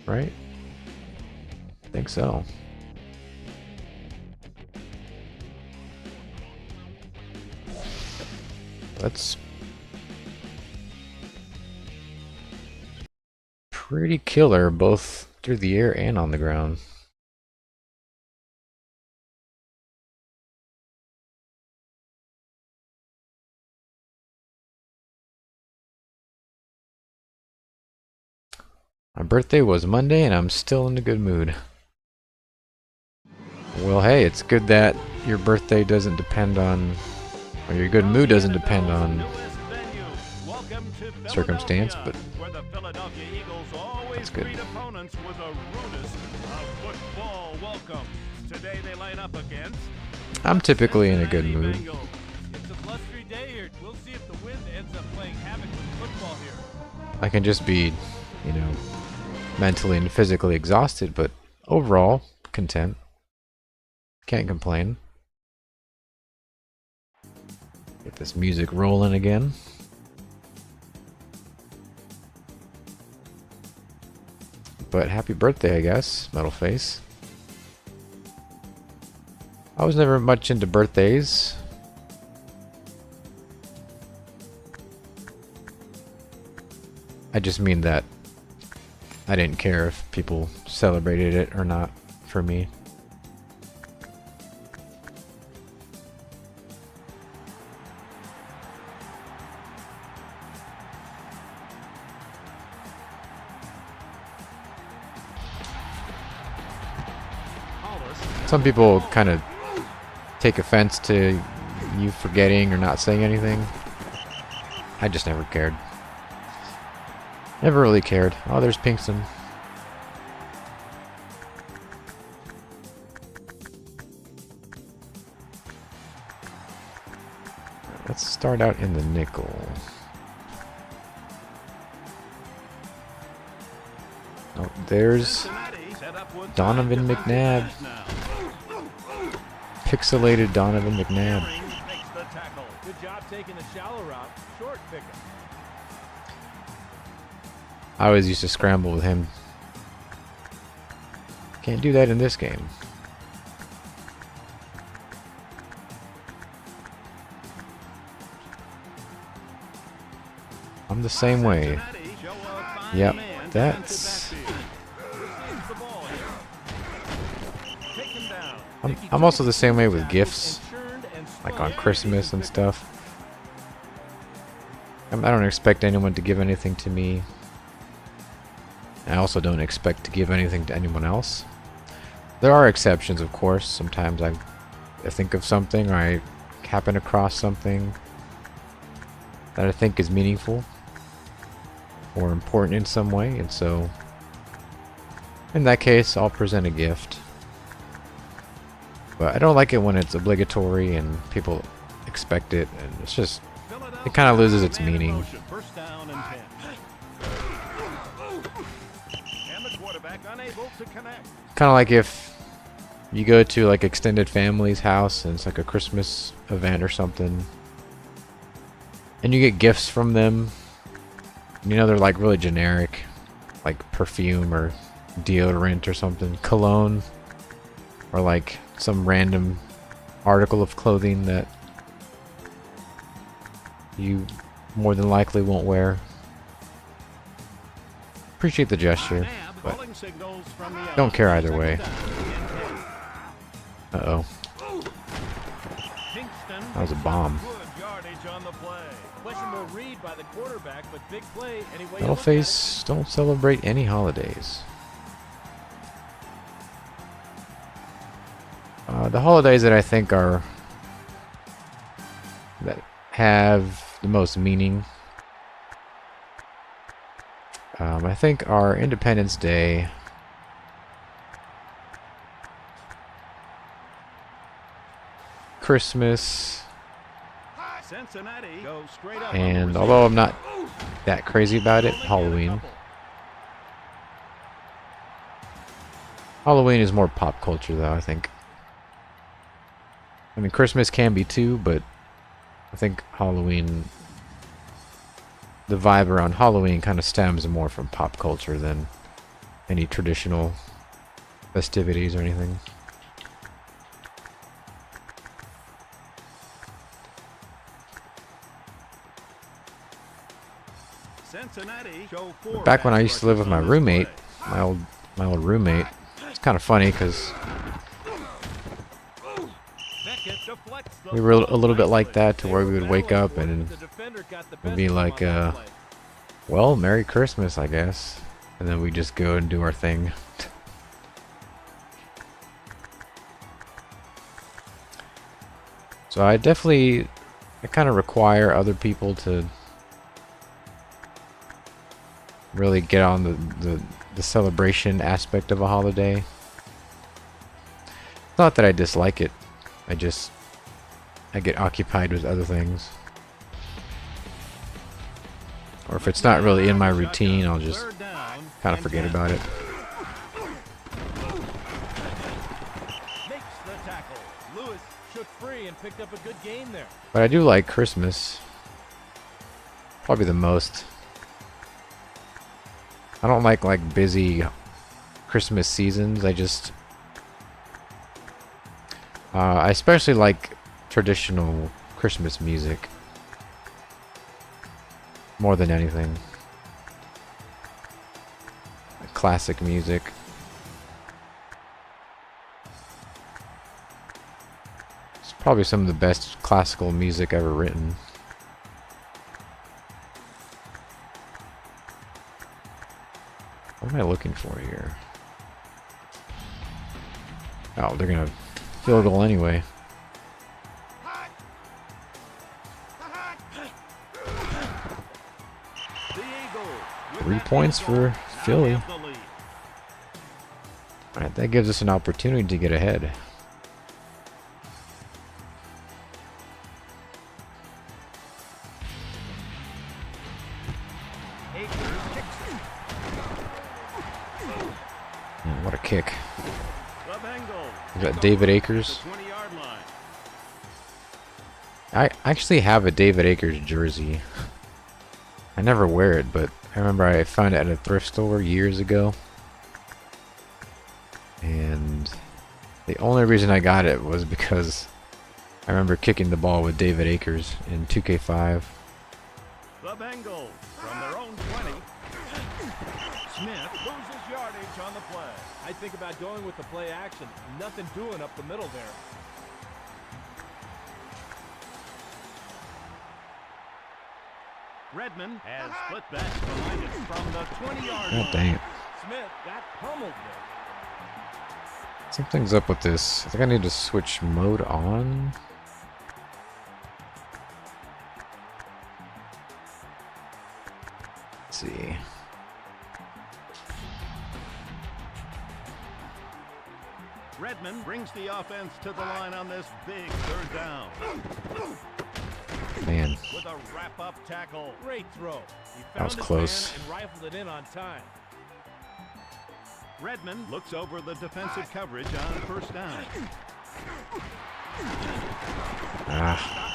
right? I think so. That's pretty killer, both through the air and on the ground. My birthday was Monday and I'm still in a good mood. Well, hey, it's good that your birthday doesn't depend on, or your good mood doesn't depend on circumstance, but that's good. I'm typically in a good mood. It's a blustery day here. We'll see if the wind ends up playing havoc with football here. I can just be, you know, mentally and physically exhausted, but overall content. Can't complain. Get this music rolling again. But happy birthday, I guess, Metalface. I was never much into birthdays. I just mean that I didn't care if people celebrated it or not for me. Some people kind of take offense to you forgetting or not saying anything. I just never cared. Never really cared. Oh, there's Pinkston. Let's start out in the nickel. Oh, there's Donovan McNabb. Pixelated Donovan McNabb. taking the shallow route, short picking. I always used to scramble with him. Can't do that in this game. I'm the same way. Yep, that's... I'm also the same way with gifts, like on Christmas and stuff. I don't expect anyone to give anything to me. I also don't expect to give anything to anyone else. There are exceptions, of course. Sometimes I think of something, or I happen across something that I think is meaningful or important in some way, and so in that case I'll present a gift. But I don't like it when it's obligatory and people expect it, and it's just, it kind of loses its meaning. First down and 10. And the quarterback unable to connect. Kind of like if you go to like extended family's house and it's like a Christmas event or something, and you get gifts from them. You know, they're like really generic, like perfume or deodorant or something, cologne, or like some random article of clothing that you more than likely won't wear. Appreciate the gesture, but don't care either way. Uh-oh. That was a bomb. Metal Face don't celebrate any holidays. The holidays that I think are that have the most meaning, I think are Independence Day, Christmas, and although I'm not that crazy about it, Halloween. Halloween is more pop culture though, I think. I mean, Christmas can be too, but I think Halloween, the vibe around Halloween kind of stems more from pop culture than any traditional festivities or anything. Back when I used to live with my roommate, my old roommate, it's kind of funny because we were a little bit like that, to where we would wake up and it'd be like, well, Merry Christmas, I guess, and then we just go and do our thing. So I kind of require other people to really get on the celebration aspect of a holiday. It's not that I dislike it, I get occupied with other things. Or if it's not really in my routine, I'll just kind of forget about it. But I do like Christmas. Probably the most. I don't like busy Christmas seasons. I especially like traditional Christmas music more than anything. Like classic music. It's probably some of the best classical music ever written. What am I looking for here? Oh, they're gonna field goal anyway. 3 points for Philly. Alright, that gives us an opportunity to get ahead. What a kick. We got David Akers. I actually have a David Akers jersey. I never wear it, but I remember I found it at a thrift store years ago. And the only reason I got it was because I remember kicking the ball with David Akers in 2K5. The Bengals from their own 20. Smith loses yardage on the play. I think about going with the play action. Nothing doing up the middle there. Redmond has split back behind it from the 20-yard Oh, line. dang it. Smith got pummeled there. Something's up with this. I think I need to switch mode on. Let's see. Redmond brings the offense to the line on this big third down Man, with a wrap-up tackle. Great throw. He That was found his close. man and rifled it in on time. Redmond looks over the defensive coverage on first down.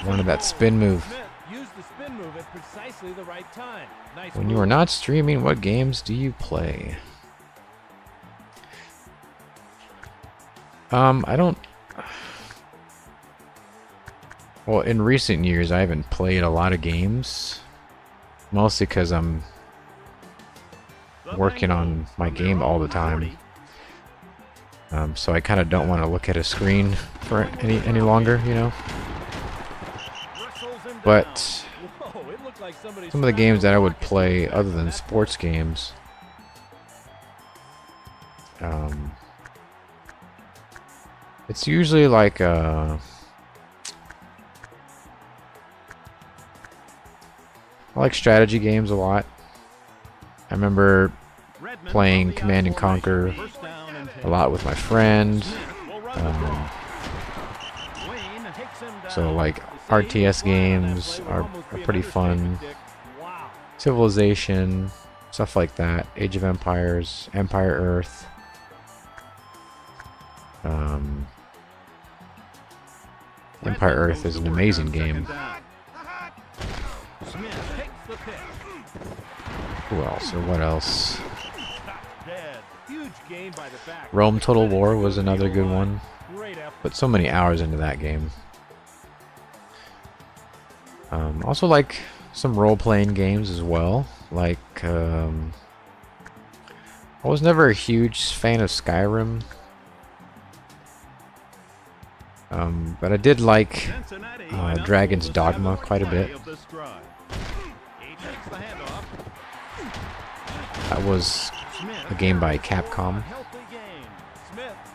wanted that spin move. Smith used the spin move at precisely the right time. Nice When move. you are not streaming, what games do you play? I don't... Well, in recent years, I haven't played a lot of games. Mostly because I'm working on my game all the time. So I kind of don't want to look at a screen for any longer, you know? But Whoa, it looked like somebody some of the games that I would play other than sports games, it's usually like I like strategy games a lot. I remember playing Command and Conquer a lot with my friend. So like RTS games are pretty fun. Wow. Civilization, stuff like that. Age of Empires, Empire Earth. Empire Earth is an amazing game. Who else or what else? Huge gain by the back. Rome Total War was another good one. Great effort. Put so many hours into that game. Also like some role-playing games as well. Like, I was never a huge fan of Skyrim. But I did like Dragon's Dogma quite a bit. That was a game by Capcom.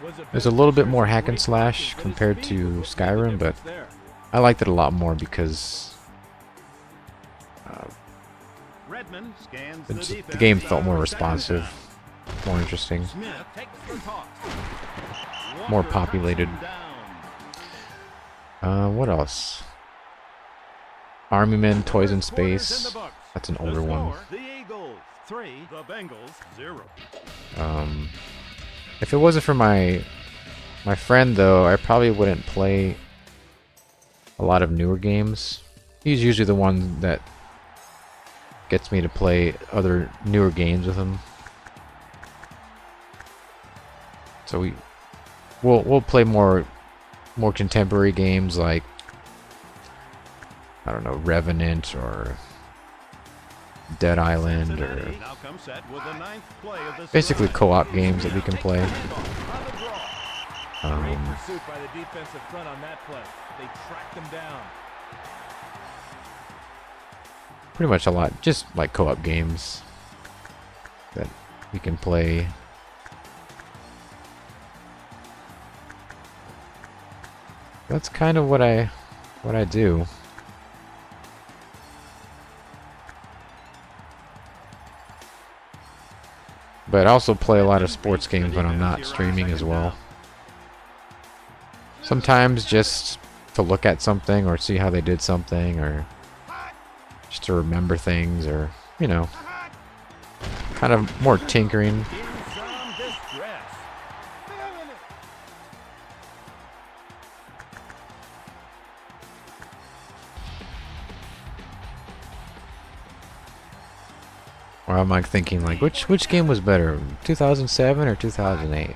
It was a little bit more hack and slash compared to Skyrim, but I liked it a lot more because the game felt more responsive, more interesting, more populated. What else? Army Men, Toys in Space. That's an older one. The Eagles 3, the Bengals 0. If it wasn't for my friend, though, I probably wouldn't play a lot of newer games. He's usually the one that gets me to play other newer games with him. So we'll play more contemporary games like, I don't know, Revenant or Dead Island, or basically co-op games that we can play. Great pursuit by the defensive front on that play. They tracked them down. Pretty much a lot, just like co-op games that we can play. That's kind of what I do. But I also play a lot of sports games when I'm not streaming as well. Sometimes just to look at something or see how they did something, or just to remember things, or, you know, kind of more tinkering. Or am I thinking like which game was better, 2007 or 2008?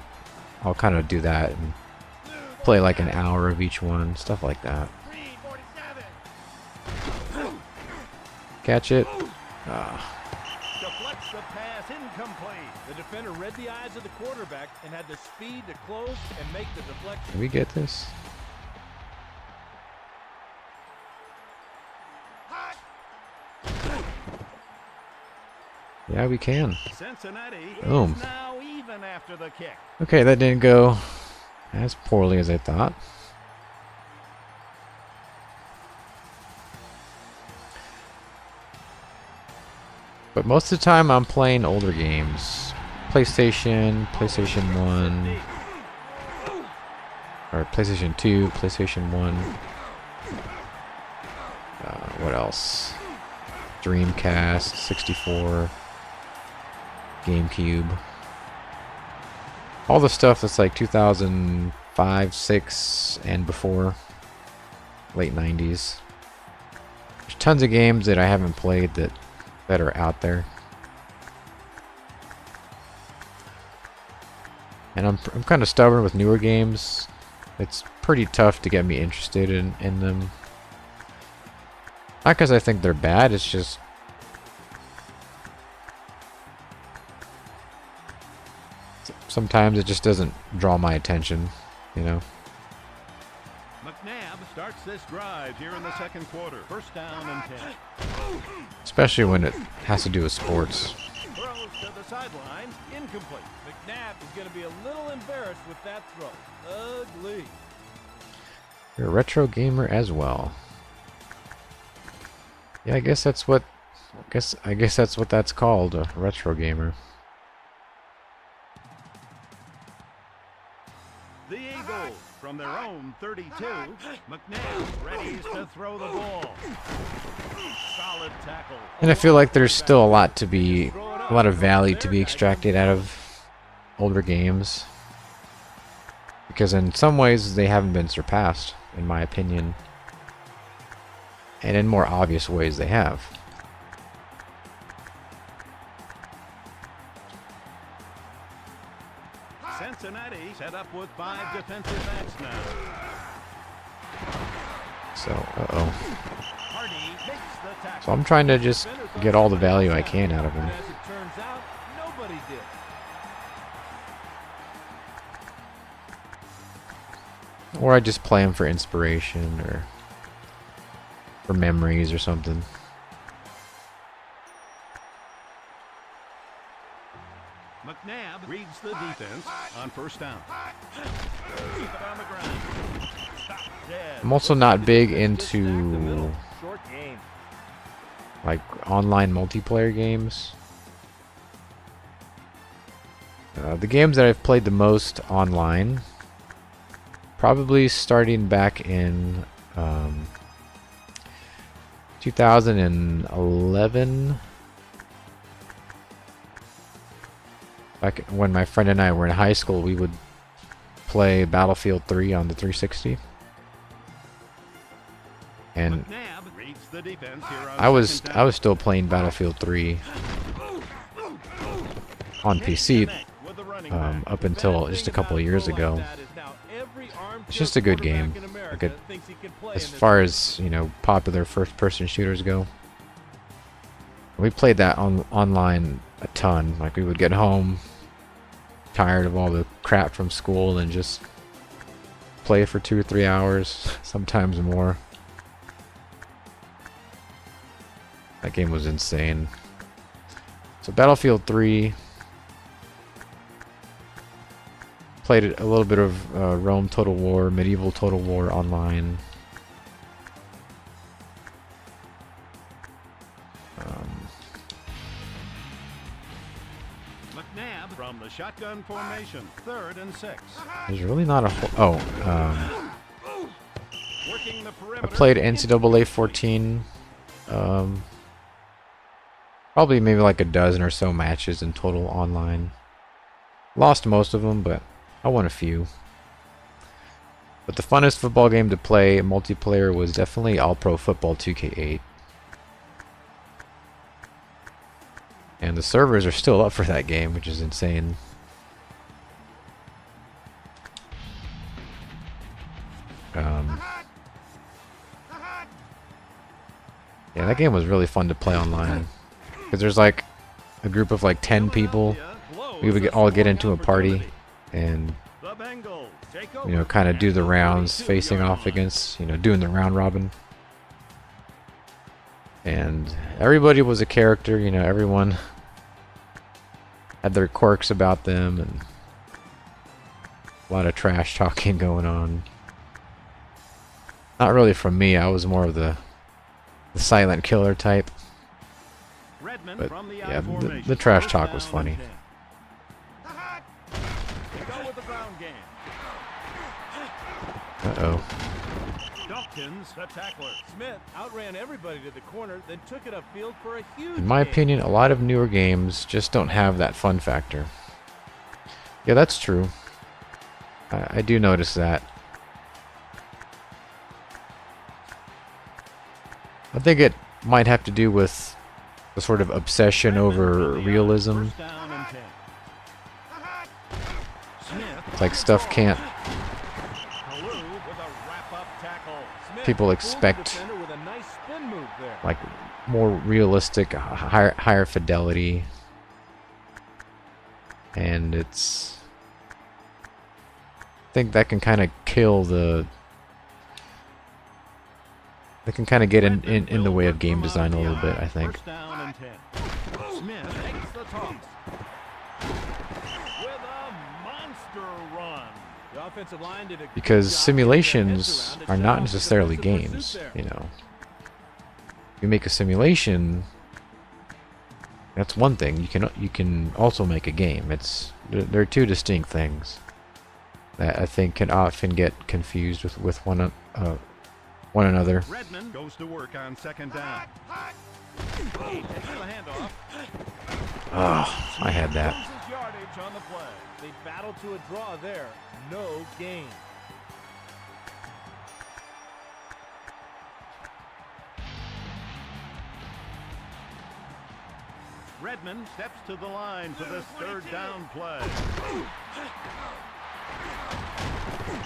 I'll kind of do that and play like an hour of each one, stuff like that. Catch it. Deflects the pass, incomplete. The defender read the eyes of the quarterback and had the speed to close and make the deflection. Can we get this? Yeah, we can. Cincinnati Boom. is now even after the kick. Okay, that didn't go as poorly as I thought. But most of the time I'm playing older games. PlayStation 1, or PlayStation 2, PlayStation 1. What else? Dreamcast, 64, GameCube. All the stuff that's like 2005, 6, and before. Late 90s. There's tons of games that I haven't played that are out there. And I'm kind of stubborn with newer games. It's pretty tough to get me interested in them. Not because I think they're bad, it's just sometimes it just doesn't draw my attention, you know. McNabb starts this drive here in the second quarter. First down and 10. Especially when it has to do with sports. Throws to the sideline, incomplete. McNabb is going to be a little embarrassed with that throw. Ugly. You're a retro gamer as well. Yeah, I guess that's what that's called, a retro gamer. The Eagles from their own 32. McNabb readies to throw the ball. Solid tackle. And I feel like there's still a lot of value to be extracted out of older games. Because in some ways they haven't been surpassed, in my opinion. And in more obvious ways they have. Cincinnati set up with 5 defensive backs now. So, uh-oh. Hardy makes the tackle. So I'm trying to just get all the value I can out of him. As it turns out, nobody did. Or I just play him for inspiration or for memories or something. McNabb reads the defense on first down. Keep it on the ground. Stop dead. I'm also not big into Short game. like online multiplayer games. The games that I've played the most online, probably starting back in 2011. Back when my friend and I were in high school, we would play Battlefield 3 on the 360. And McNabb reads the defense here on I was second down. still playing Battlefield 3 on PC With the running back. up until just a couple of years ago. It's just a good game. Like as far as, you know, popular first-person shooters go. We played that online a ton. Like we would get home tired of all the crap from school and just play for 2 or 3 hours, sometimes more. That game was insane. So Battlefield 3. Played a little bit of Rome Total War, Medieval Total War online. McNabb from the shotgun formation, 3rd and 6. There's really not a whole... Working the I perimeter. played NCAA 14. Probably maybe like a dozen or so matches in total online. Lost most of them, but I won a few. But the funnest football game to play multiplayer was definitely All Pro Football 2K8. And the servers are still up for that game, which is insane. Yeah, that game was really fun to play online. Because there's like a group of like 10 people. We would all get into a party and, you know, kind of do the rounds facing off against, you know, doing the round robin. And everybody was a character, you know, everyone had their quirks about them and a lot of trash talking going on. Not really from me, I was more of the silent killer type. But yeah, the trash talk was funny. Uh-oh. The tackler. Smith outran everybody to the corner, then took it upfield for a huge In my opinion, a lot of newer games just don't have that fun factor. Yeah, that's true. I do notice that. I think it might have to do with the sort of obsession over realism. It's like stuff can't... People expect like more realistic, higher fidelity, and it's... I think that can kind of kill the... That can kind of get in the way of game design a little bit, I think. Because simulations are not necessarily games, you know. You make a simulation, that's one thing. You can also make a game. They're two distinct things that I think can often get confused with one another. Redmond goes to work on second down. Oh, I had that. They battle to a draw there. No gain. Redmond steps to the line for this third down play.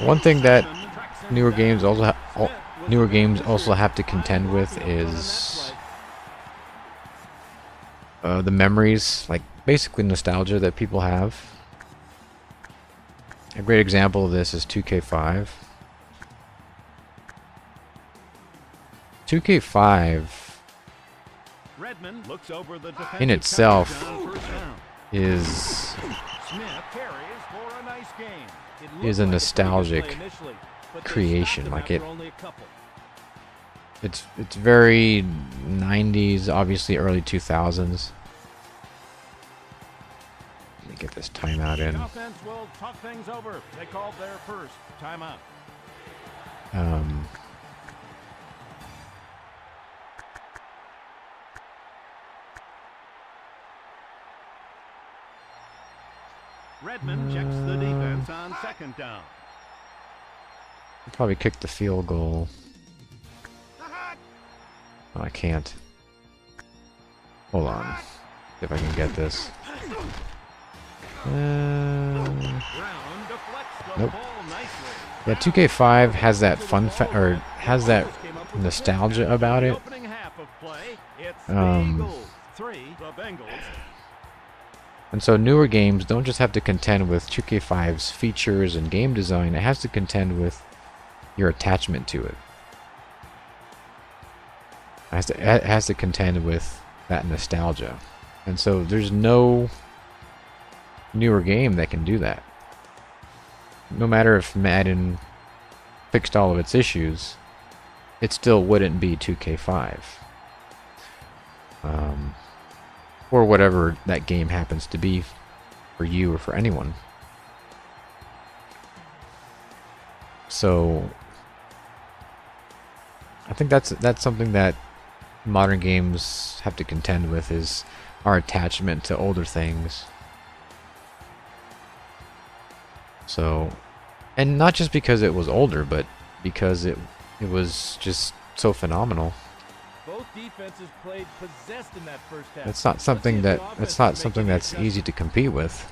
One thing that newer games also have to contend with is the memories, like basically nostalgia that people have. A great example of this is 2K5. 2K5 Redmond looks over the in itself is a nostalgic creation. Like it's very 90s, obviously early 2000s. Let me get this timeout in. Offense will talk things over. They called their first timeout. Redmond checks the defense on second down. I'll probably kick the field goal. Oh, I can't. Hold on. See if I can get this. Nope. Yeah, 2K5 has that has that nostalgia about it. And so newer games don't just have to contend with 2K5's features and game design, it has to contend with your attachment to it. It has to contend with that nostalgia. And so there's no newer game that can do that. No matter if Madden fixed all of its issues, it still wouldn't be 2K5. Or whatever that game happens to be for you or for anyone. So I think that's something that modern games have to contend with, is our attachment to older things. So, and not just because it was older, but because it was just so phenomenal. Both defenses played possessed in that first half. It's not something that's easy to compete with.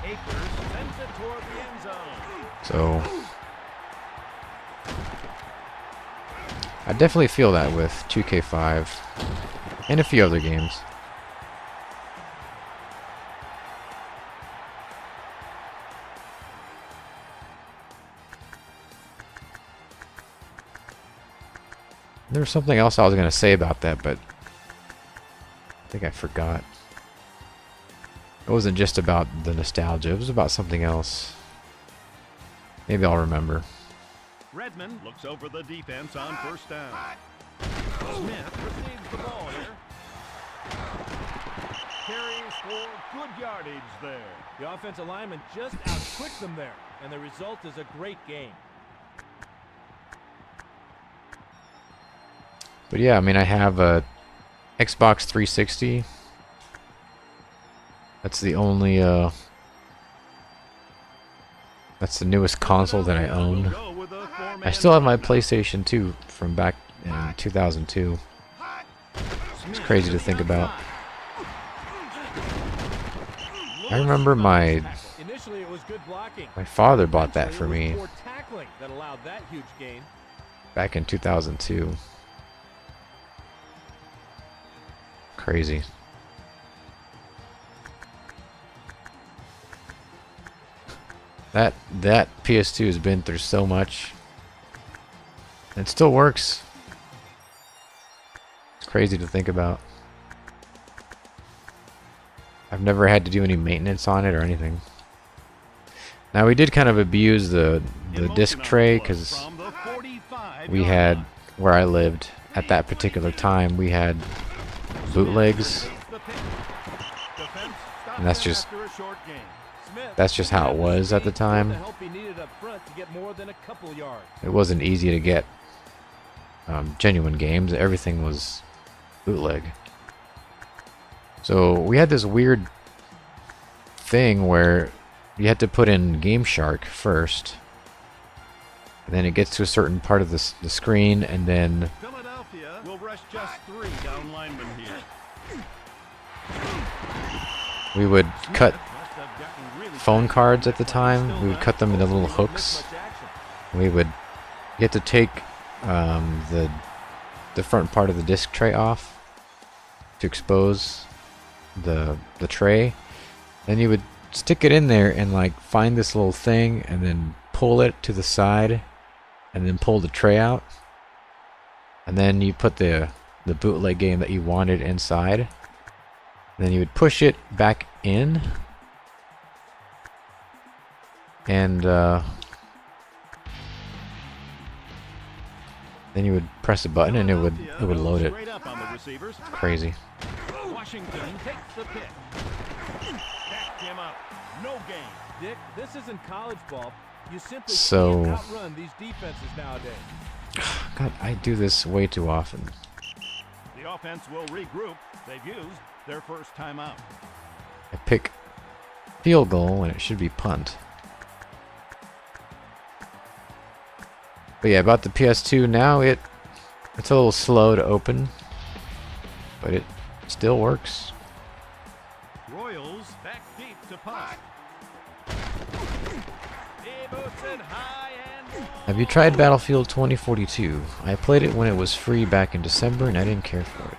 Akers sends it toward the end zone. So I definitely feel that with 2K5 and a few other games. There was something else I was going to say about that, but I think I forgot. It wasn't just about the nostalgia, it was about something else. Maybe I'll remember. Redmond looks over the defense on first down. Smith receives the ball here. Carries for good yardage there. The offensive lineman just outquicked them there, and the result is a great game. But yeah, I mean, I have a Xbox 360. That's the only, that's the newest console that I own. I still have my PlayStation 2 from back in 2002. It's crazy to think about. I remember my father bought that for me back in 2002. Crazy. That PS2 has been through so much. It still works. It's crazy to think about. I've never had to do any maintenance on it or anything. Now we did kind of abuse the disc tray because we had, where I lived at that particular time, we had bootlegs, and that's just how it was at the time. It wasn't easy to get genuine games. Everything was bootleg. So we had this weird thing where you had to put in Game Shark first, and then it gets to a certain part of the screen, and then Philadelphia will rush just 3 down linemen here. we would cut phone cards at the time. We would cut them into little hooks. We would get to take the front part of the disc tray off to expose the tray. Then you would stick it in there and like find this little thing and then pull it to the side and then pull the tray out. And then you put the bootleg game that you wanted inside. And then you would push it back in. And then you would press a button and it would load it. It's crazy. Washington takes the pick. Backed him up. No gain. Dick, this isn't college ball. You simply So can't outrun these defenses nowadays. God, I do this way too often. The offense will regroup. They've used their first timeout. I pick field goal when it should be punt. But yeah, about the PS2 now, it's a little slow to open, but it still works. Royals back deep to punt. Have you tried Battlefield 2042? I played it when it was free back in December and I didn't care for it.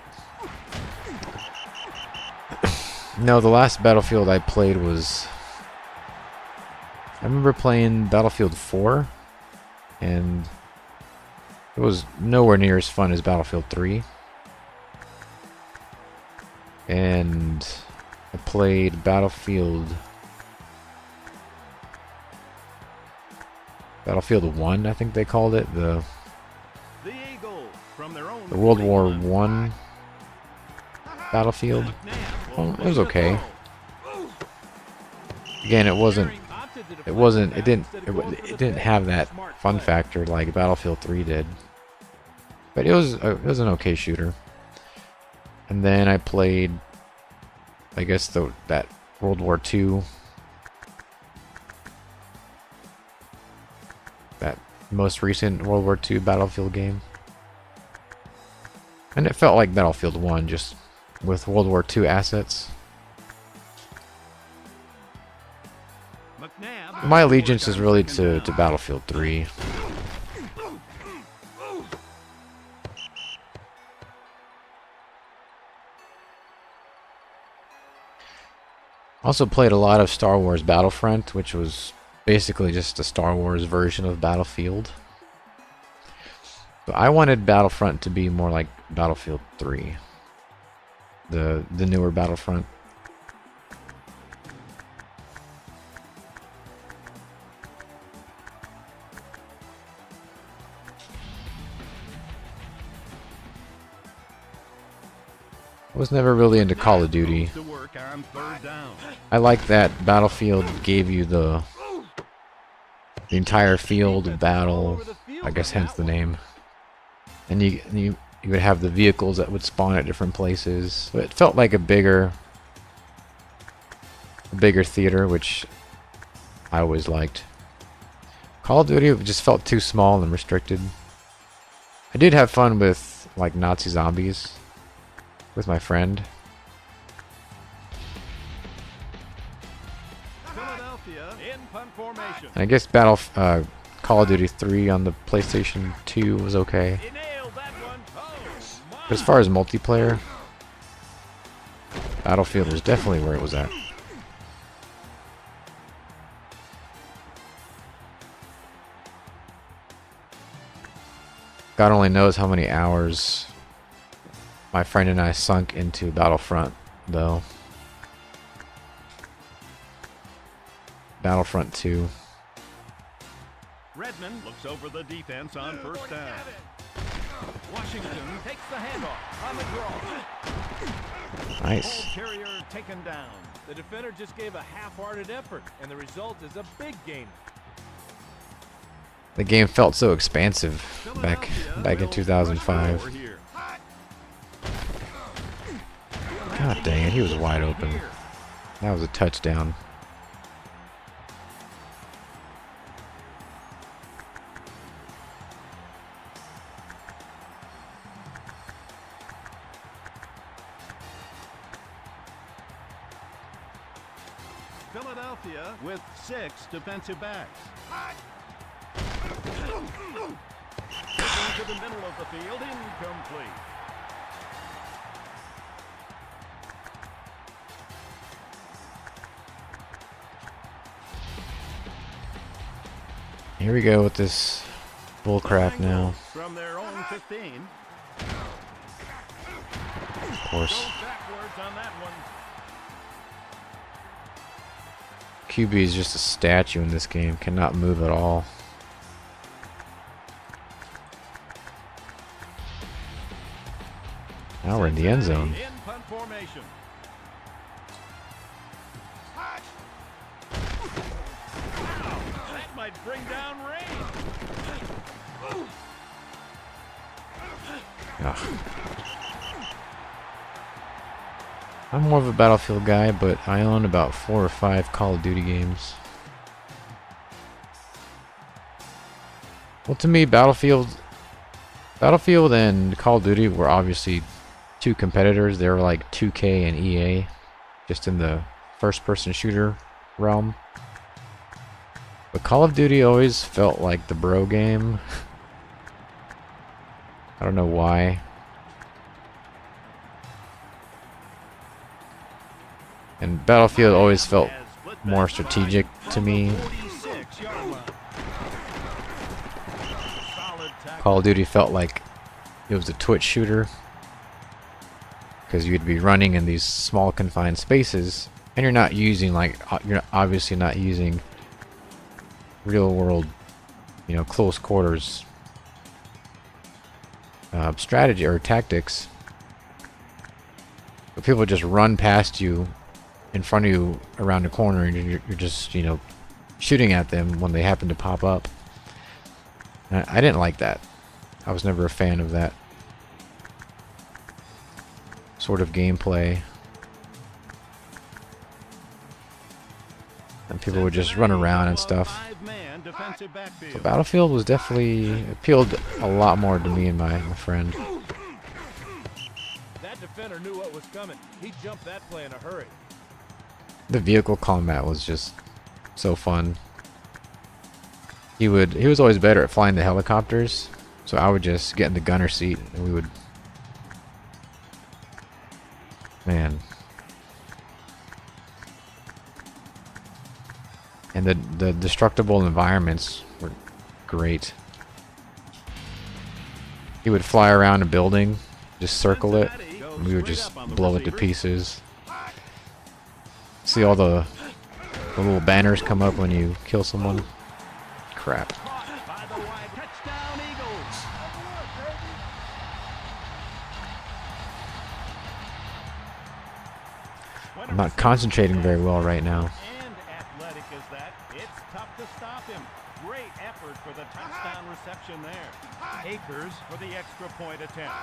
No, the last Battlefield I played was... I remember playing Battlefield 4, and it was nowhere near as fun as Battlefield 3. And I played Battlefield 1, I think they called it, the World War I Battlefield. Well, it was okay. Again, it didn't have that fun factor like Battlefield 3 did. But it was an okay shooter. And then I played, I guess, that World War II most recent World War II Battlefield game. And it felt like Battlefield 1, just with World War II assets. My allegiance is really to Battlefield 3. Also played a lot of Star Wars Battlefront, which was basically just a Star Wars version of Battlefield. But I wanted Battlefront to be more like Battlefield 3. The newer Battlefront. I was never really into Call of Duty. I like that Battlefield gave you the entire field of battle, I guess hence the name. And you would have the vehicles that would spawn at different places. So it felt like a bigger theater, which I always liked. Call of Duty just felt too small and restricted. I did have fun with like Nazi zombies with my friend. And I guess Call of Duty 3 on the PlayStation 2 was okay. But as far as multiplayer, Battlefield was definitely where it was at. God only knows how many hours my friend and I sunk into Battlefront, though. Battlefront 2. Redmond looks over the defense on first down. Washington takes the handoff on the draw. Nice. Carrier taken down. The defender just gave a half-hearted effort, and the result is a big gain. The game felt so expansive back in 2005. God dang it, he was wide open. That was a touchdown. Philadelphia with 6 defensive backs. To the middle of the field, incomplete. Here we go with this bullcrap now. From their own 15. Of course. Backwards on that one. QB is just a statue in this game. Cannot move at all. Now we're in the end zone. In punt formation. That might bring down rain. Ugh. I'm more of a Battlefield guy, but I own about 4 or 5 Call of Duty games. Well, to me, Battlefield and Call of Duty were obviously two competitors. They were like 2K and EA, just in the first-person shooter realm. But Call of Duty always felt like the bro game. I don't know why. And Battlefield always felt more strategic to me. Call of Duty felt like it was a twitch shooter, because you'd be running in these small confined spaces, and you're not using you're obviously not using real world, close quarters strategy or tactics. But people just run past you, in front of you, around the corner, and you're just shooting at them when they happen to pop up. And I didn't like that. I was never a fan of that sort of gameplay. And people would just run around and stuff. defensive backfield. Battlefield was definitely appealed a lot more to me and my friend. That defender knew what was coming. He jumped that play in a hurry. The vehicle combat was just so fun. He was always better at flying the helicopters, so I would just get in the gunner seat and we would, man. And the destructible environments were great. He would fly around a building, just circle it, and we would just blow it to pieces. See all the little banners come up when you kill someone. Crap. By the wide touchdown, Eagles. I'm not concentrating very well right now. And athletic as that, it's tough to stop him. Great effort for the touchdown reception there. Akers for the extra point attempt.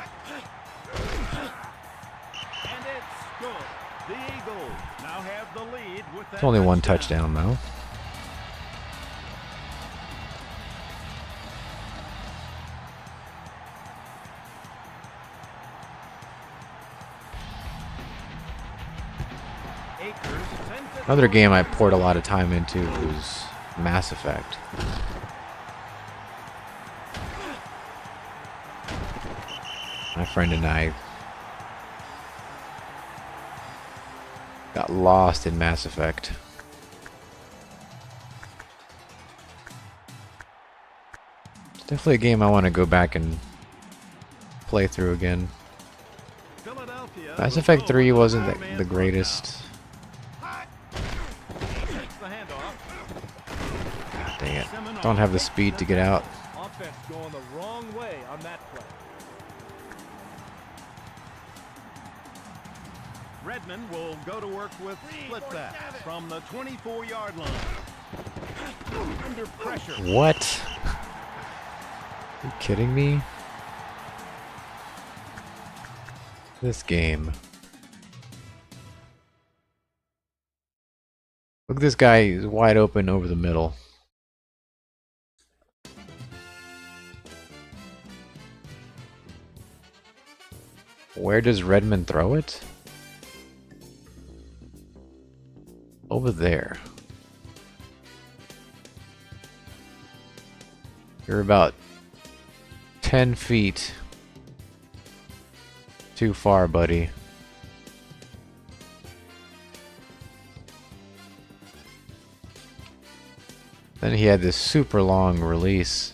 And it's good. The Eagles now have the lead with that It's only one touchdown though. Another game I poured a lot of time into was Mass Effect. My friend and I got lost in Mass Effect. It's definitely a game I want to go back and play through again. Philadelphia Mass Effect 3 wasn't the greatest. Dang it. Don't have the speed to get out. Offense going the wrong way on that play. Redmond will go to work with split back from the 24-yard line. Under pressure. What? Are you kidding me? This game. Look at this guy, he's wide open over the middle. Where does Redmond throw it? Over there. You're about 10 feet too far, buddy. Then he had this super long release.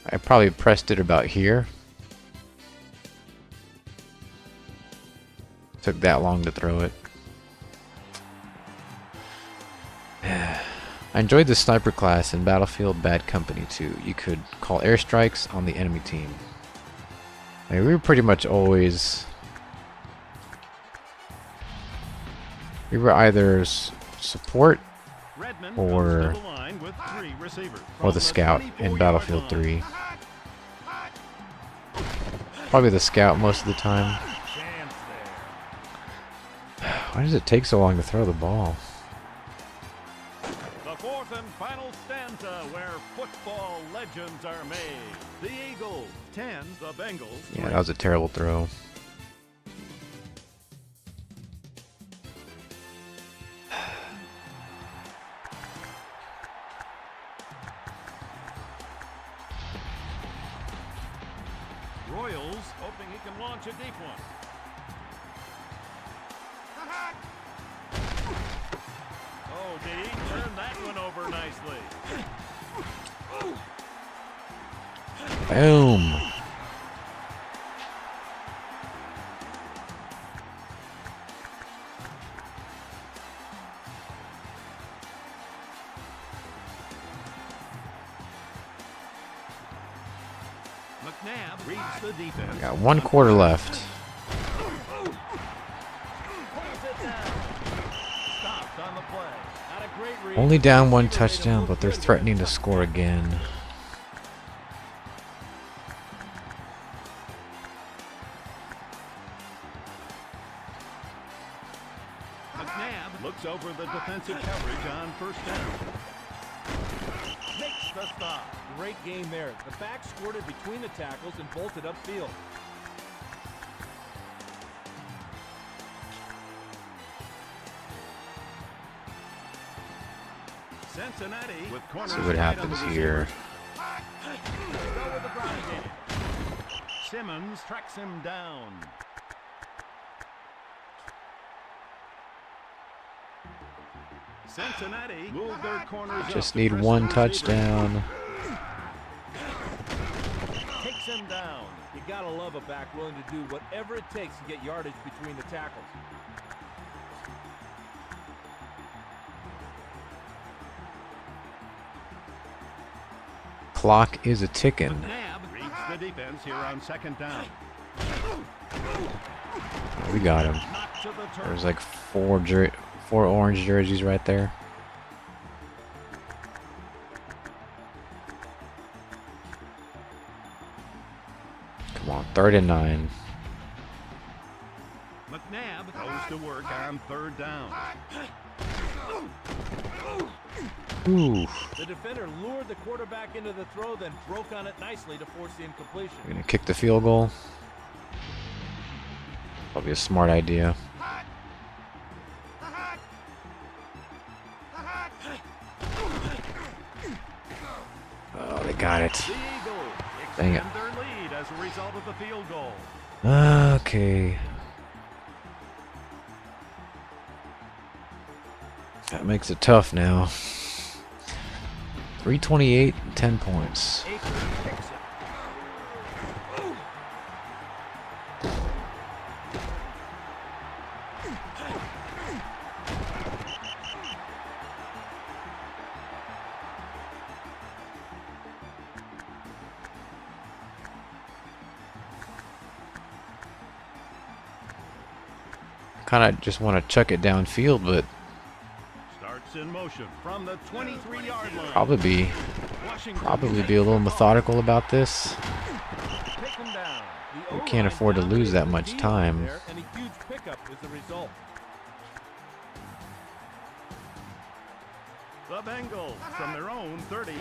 I probably pressed it about here. Took that long to throw it. I enjoyed the sniper class in Battlefield Bad Company 2. You could call airstrikes on the enemy team. I mean, we were pretty much always... We were either support or the scout in Battlefield 3. Probably the scout most of the time. Why does it take so long to throw the ball? The fourth and final stanza where football legends are made. The Eagles 10, the Bengals 3. Yeah, that was a terrible throw. Royals hoping he can launch a deep one. Oh, did he turn that one over nicely? Boom. McNabb reads the defense. Got 1 quarter left. Stopped on the play. Not a great read. Only down 1 touchdown, but they're threatening to score again. McNabb looks over the defensive coverage on first down. the stop. Great game there. The back squirted between the tackles and bolted upfield. Cincinnati with corners. See what happens here. Go with the ground game. Simmons tracks him down. Cincinnati move their corners. Just need one touchdown. Takes him down. You gotta love a back willing to do whatever it takes to get yardage between the tackles. Clock is a ticking. McNabb reads the defense here on second down. We got him. Knocked to the turf. There's like four orange jerseys right there. Come on, 3rd and 9. McNabb goes to work on third down. Ooh. The defender lured the quarterback into the throw, then broke on it nicely to force the incompletion. We're gonna kick the field goal. Probably a smart idea. Oh, they got it. The Eagles Dang it. extend their lead as a result of the field goal. Okay. That makes it tough now. 328, 10 points. Akers picks it. Kind of just want to chuck it downfield, but Starts in motion from the 23-yard line. probably be a little methodical about this. Pick him down. We can't afford to lose that much time. And a huge pickup is the result. The Bengals from their own 30.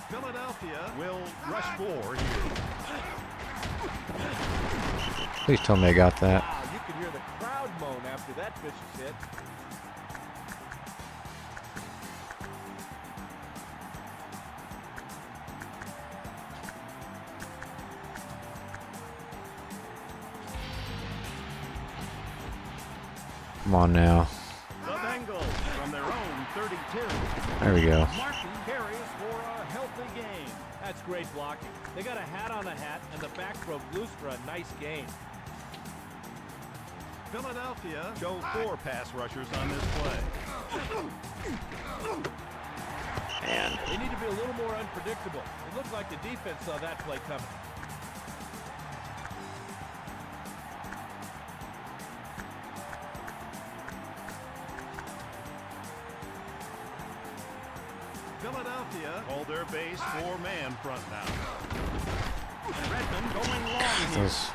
Philadelphia will rush 4 here. Please tell me I got that. Wow, you could hear the crowd moan after that vicious hit. Come on now. The Bengals from their own 32. There we go. Martin carries for a healthy game. That's great blocking. They got a hat on a hat, and the back broke loose for a nice gain. Philadelphia show 4 pass rushers on this play. Man. They need to be a little more unpredictable. It looked like the defense saw that play coming. Philadelphia hold their base 4-man front now. Redmond going long here. Those,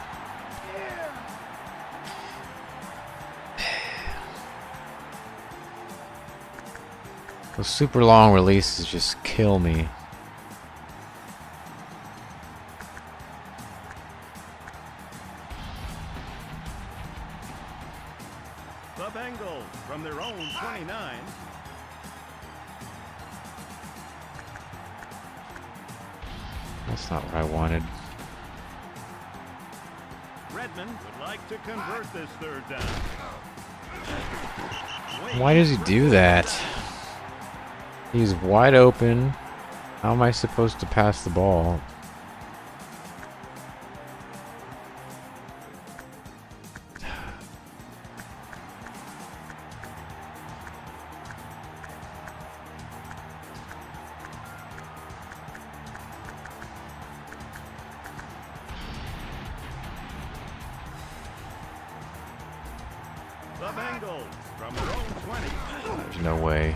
those super long releases just kill me. The Bengals from their own 29. That's not what I wanted. Redmond would like to convert this third down. Why does he do that? He's wide open. How am I supposed to pass the ball? The Bengals from their own 20. There's no way.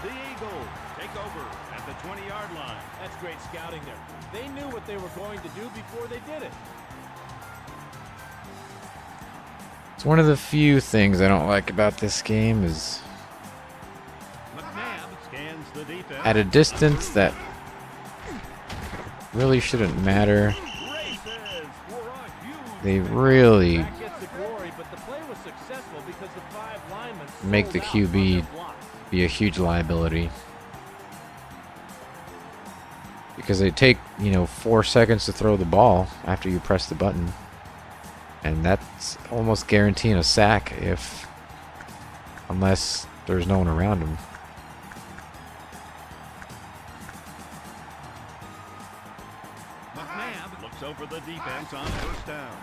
The Eagles take over at the 20-yard line. That's great scouting there. They knew what they were going to do before they did it. It's one of the few things I don't like about this game is McNabb scans the defense. at a distance that really shouldn't matter. Races for a huge They really That gets the glory, but the play was successful because the 5 linemen make the sold out on QB their blocks. be a huge liability. Because they take, 4 seconds to throw the ball after you press the button. And that's almost guaranteeing a sack unless there's no one around him. McNabb looks over the defense on first down.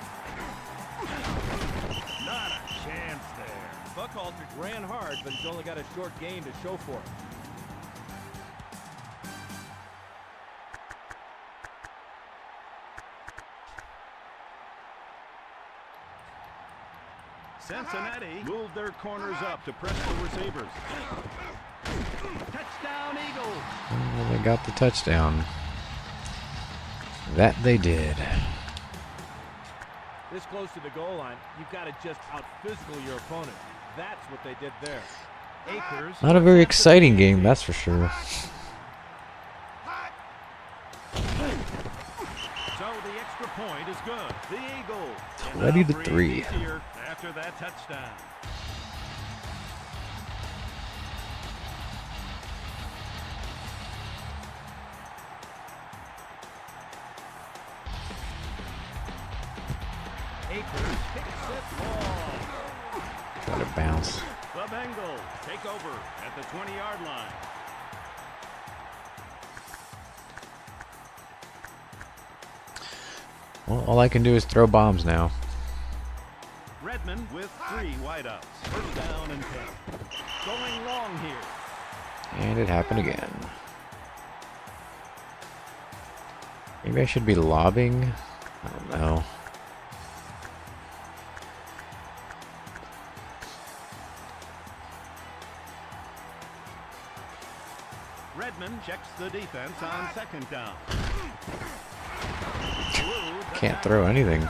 Not a chance there. Buckhalter ran hard, but he's only got a short gain to show for it. Cincinnati moved their corners up to press the receivers. Touchdown Eagles. Well, they got the touchdown. That they did. This close to the goal line, you've got to just out-physical your opponent. That's what they did there. Akers. Not a very exciting game, that's for sure. So the extra point is good. The Eagles. 20-3. After that touchdown. Akers kicks it long. Got to bounce. The Bengals take over at the 20-yard line. Well, all I can do is throw bombs now. Redmond with 3 wideouts. First down and 10. Going long here. And it happened again. Maybe I should be lobbing? I don't know. Redmond checks the defense on second down. Can't throw anything.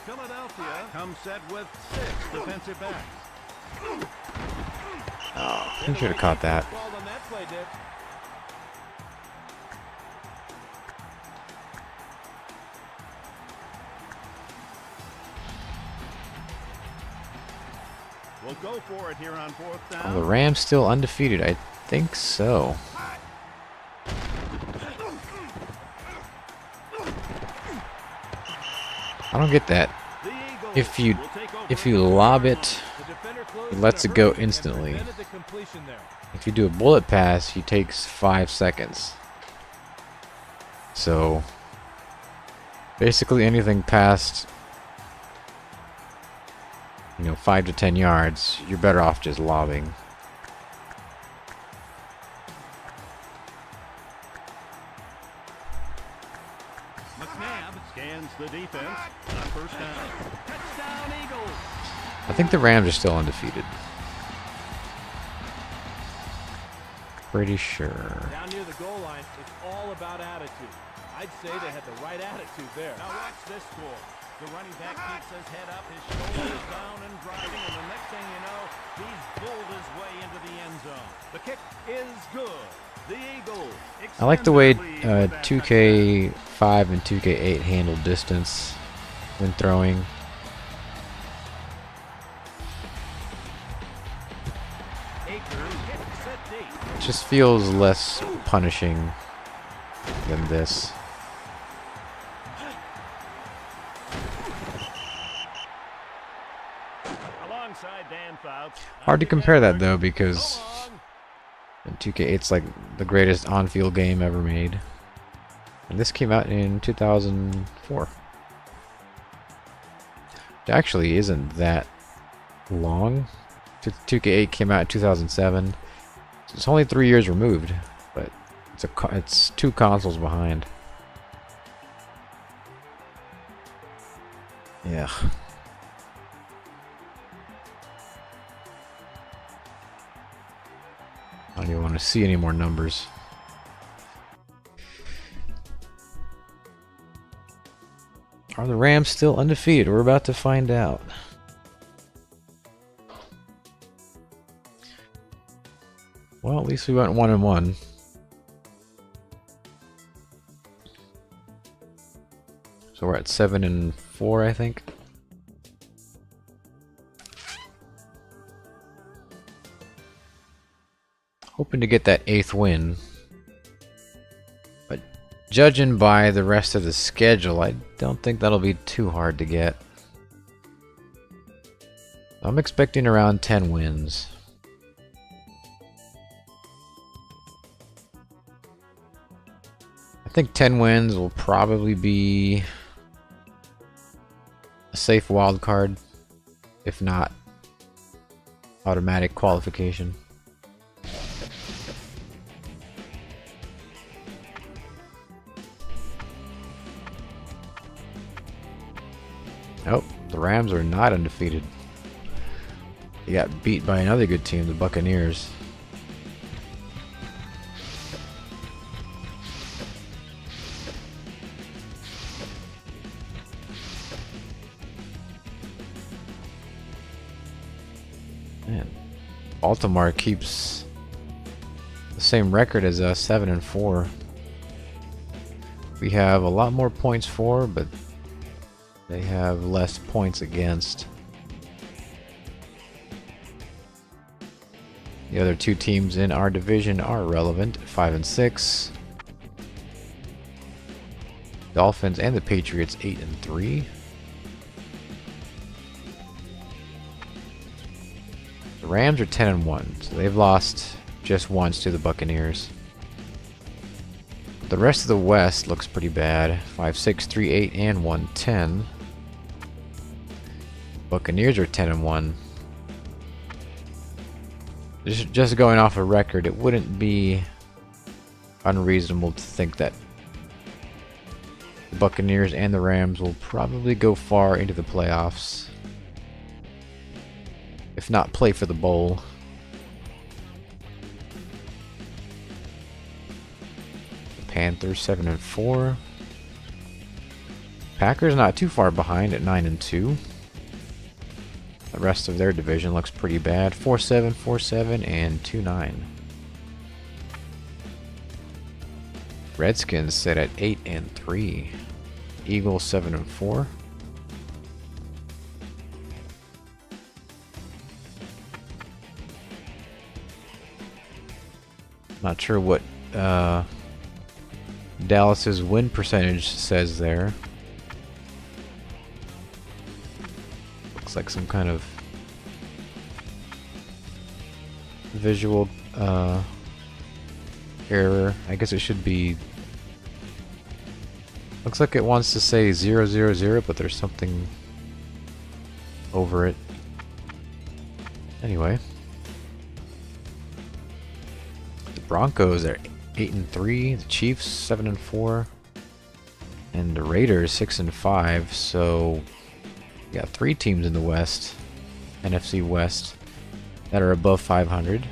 Philadelphia comes set with 6 defensive backs. Oh, he should have caught that. Ball on that play, Dick. We'll go for it here on fourth Oh, down. the Rams still undefeated. I think so. I don't get that. The Eagles If you will take over if you lob it, The defender closed it lets in a it go hurry and instantly. prevented the completion there. If you do a bullet pass, he takes 5 seconds. So basically anything past 5 to 10 yards, you're better off just lobbing. McNabb scans the defense on first down. Touchdown Eagles. I think the Rams are still undefeated. Pretty sure. Down near the goal line, it's all about attitude. I'd say they had the right attitude there. Now watch this score. The running back keeps his head up, his shoulders down and driving, and the next thing you know, he's bowled his way into the end zone. The kick is good. The Eagles. I like the way extend their lead with that 2K5 and 2K8 handle distance when throwing. touchdown. Akers kicks it deep. It just feels less punishing than this. Alongside Dan Fouts. Hard to compare that though, because in 2K8's like the greatest on-field game ever made. And this came out in 2004. It actually isn't that long. 2K8 came out in 2007. So it's only 3 years removed, but it's 2 consoles behind. Yeah. I don't even want to see any more numbers. Are the Rams still undefeated? We're about to find out. Well, at least we went 1-1. So we're at 7-4, I think. Hoping to get that 8th win. But judging by the rest of the schedule, I don't think that'll be too hard to get. I'm expecting around 10 wins. I think 10 wins will probably be a safe wild card, if not automatic qualification. Nope, the Rams are not undefeated. They got beat by another good team, the Buccaneers. Man, Baltimore keeps the same record as us, 7-4. We have a lot more points for, but they have less points against. The other two teams in our division are relevant, 5-6. Dolphins and the Patriots 8-3. The Rams are 10-1, so they've lost just once to the Buccaneers. The rest of the West looks pretty bad, 5-6, 3-8, and 1-10. Buccaneers are 10-1. Just going off a record, it wouldn't be unreasonable to think that the Buccaneers and the Rams will probably go far into the playoffs, if not play for the bowl. The Panthers 7-4. Packers not too far behind at 9-2. The rest of their division looks pretty bad. 4-7, 4-7, and 2-9. Redskins sit at 8-3. Eagles 7-4. Not sure what Dallas's win percentage says there. Like some kind of visual error. I guess it should be. Looks like it wants to say 0-0-0, but there's something over it. Anyway, the Broncos are 8-3. The Chiefs 7-4, and the Raiders 6-5. So. We got 3 teams in the West, NFC West, that are above 500.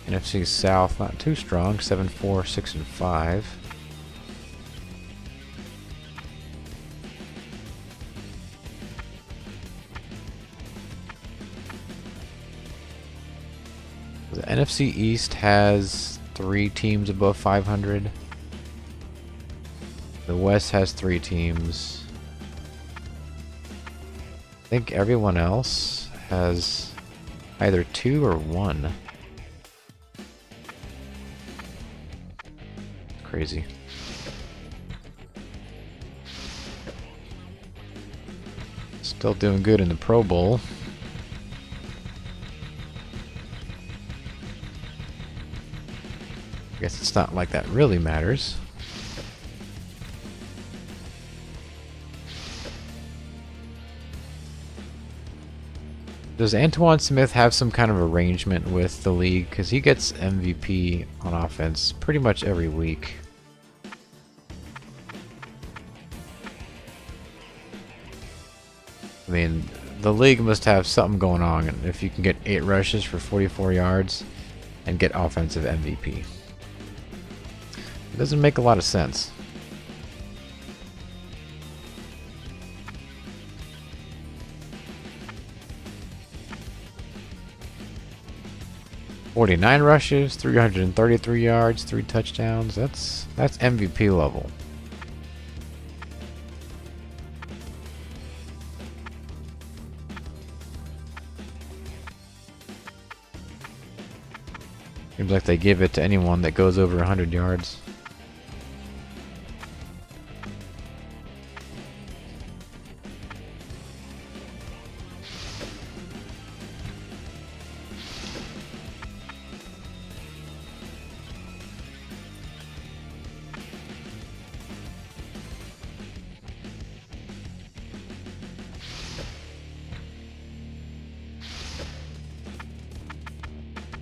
NFC South not too strong, 7-4, 6-5. The NFC East has 3 teams above 500. The West has 3 teams. I think everyone else has either 2 or 1. Crazy. Still doing good in the Pro Bowl. I guess it's not like that really matters. Does Antoine Smith have some kind of arrangement with the league? Because he gets MVP on offense pretty much every week. I mean, the league must have something going on if you can get 8 rushes for 44 yards and get offensive MVP. It doesn't make a lot of sense. "49 rushes, 333 yards, 3 touchdowns. That's MVP level. Seems like they give it to anyone that goes over 100 yards.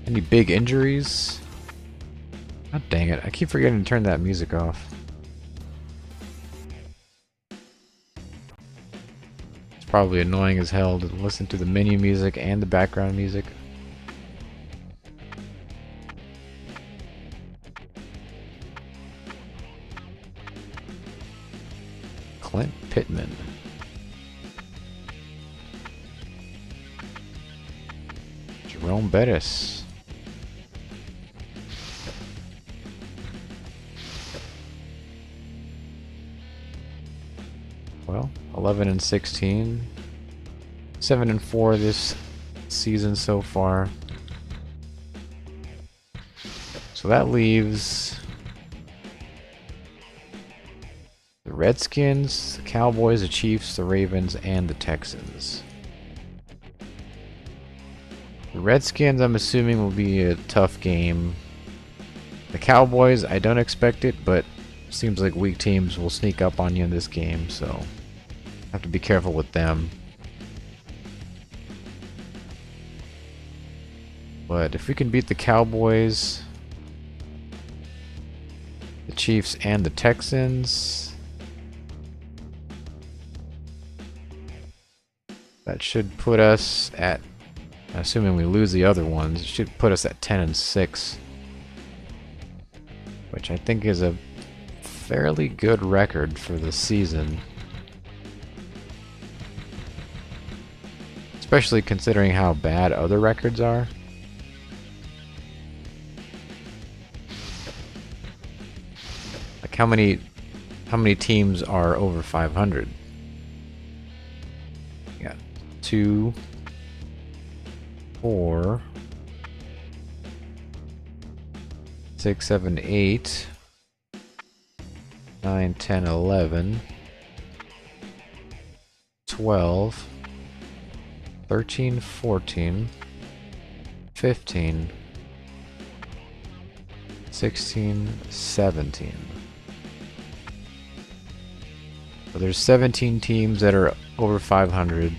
Any big injuries? God dang it, I keep forgetting to turn that music off. It's probably annoying as hell to listen to the menu music and the background music. Clint Pittman. Jerome Bettis. Well, 11-16, 7-4 this season so far. So that leaves the Redskins, the Cowboys, the Chiefs, the Ravens, and the Texans. The Redskins, I'm assuming, will be a tough game. The Cowboys, I don't expect it, but seems like weak teams will sneak up on you in this game, so have to be careful with them. But if we can beat the Cowboys, the Chiefs, and the Texans, that should put us at, assuming we lose the other ones, it should put us at 10-6, which I think is a fairly good record for the season, especially considering how bad other records are. Like how many teams are over 500? We got 2, 4, 6, 7, 8, 9, 10, 11, 12, 13, 14, 15, 16, 17. So there's 17 teams that are over 500.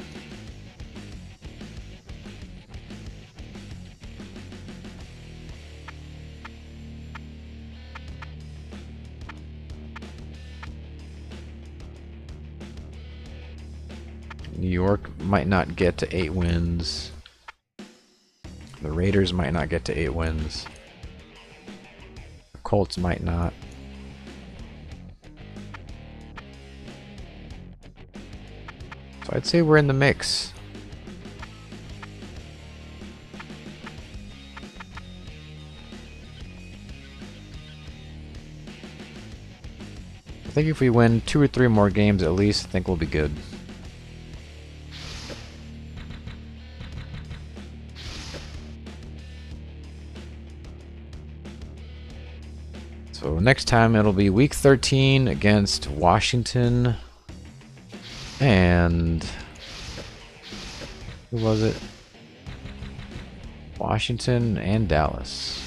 New York might not get to 8 wins. The Raiders might not get to 8 wins. The Colts might not. So I'd say we're in the mix. I think if we win 2 or 3 more games at least, I think we'll be good. So next time it'll be week 13 against Washington and who was it? Washington and Dallas.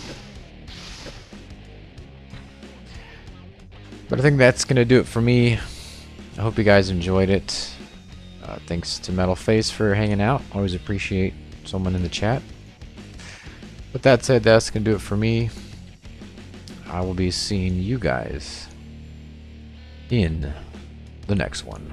But I think that's gonna do it for me. I hope you guys enjoyed it. Thanks to Metal Face for hanging out. Always appreciate someone in the chat. With that said, that's gonna do it for me. I will be seeing you guys in the next one.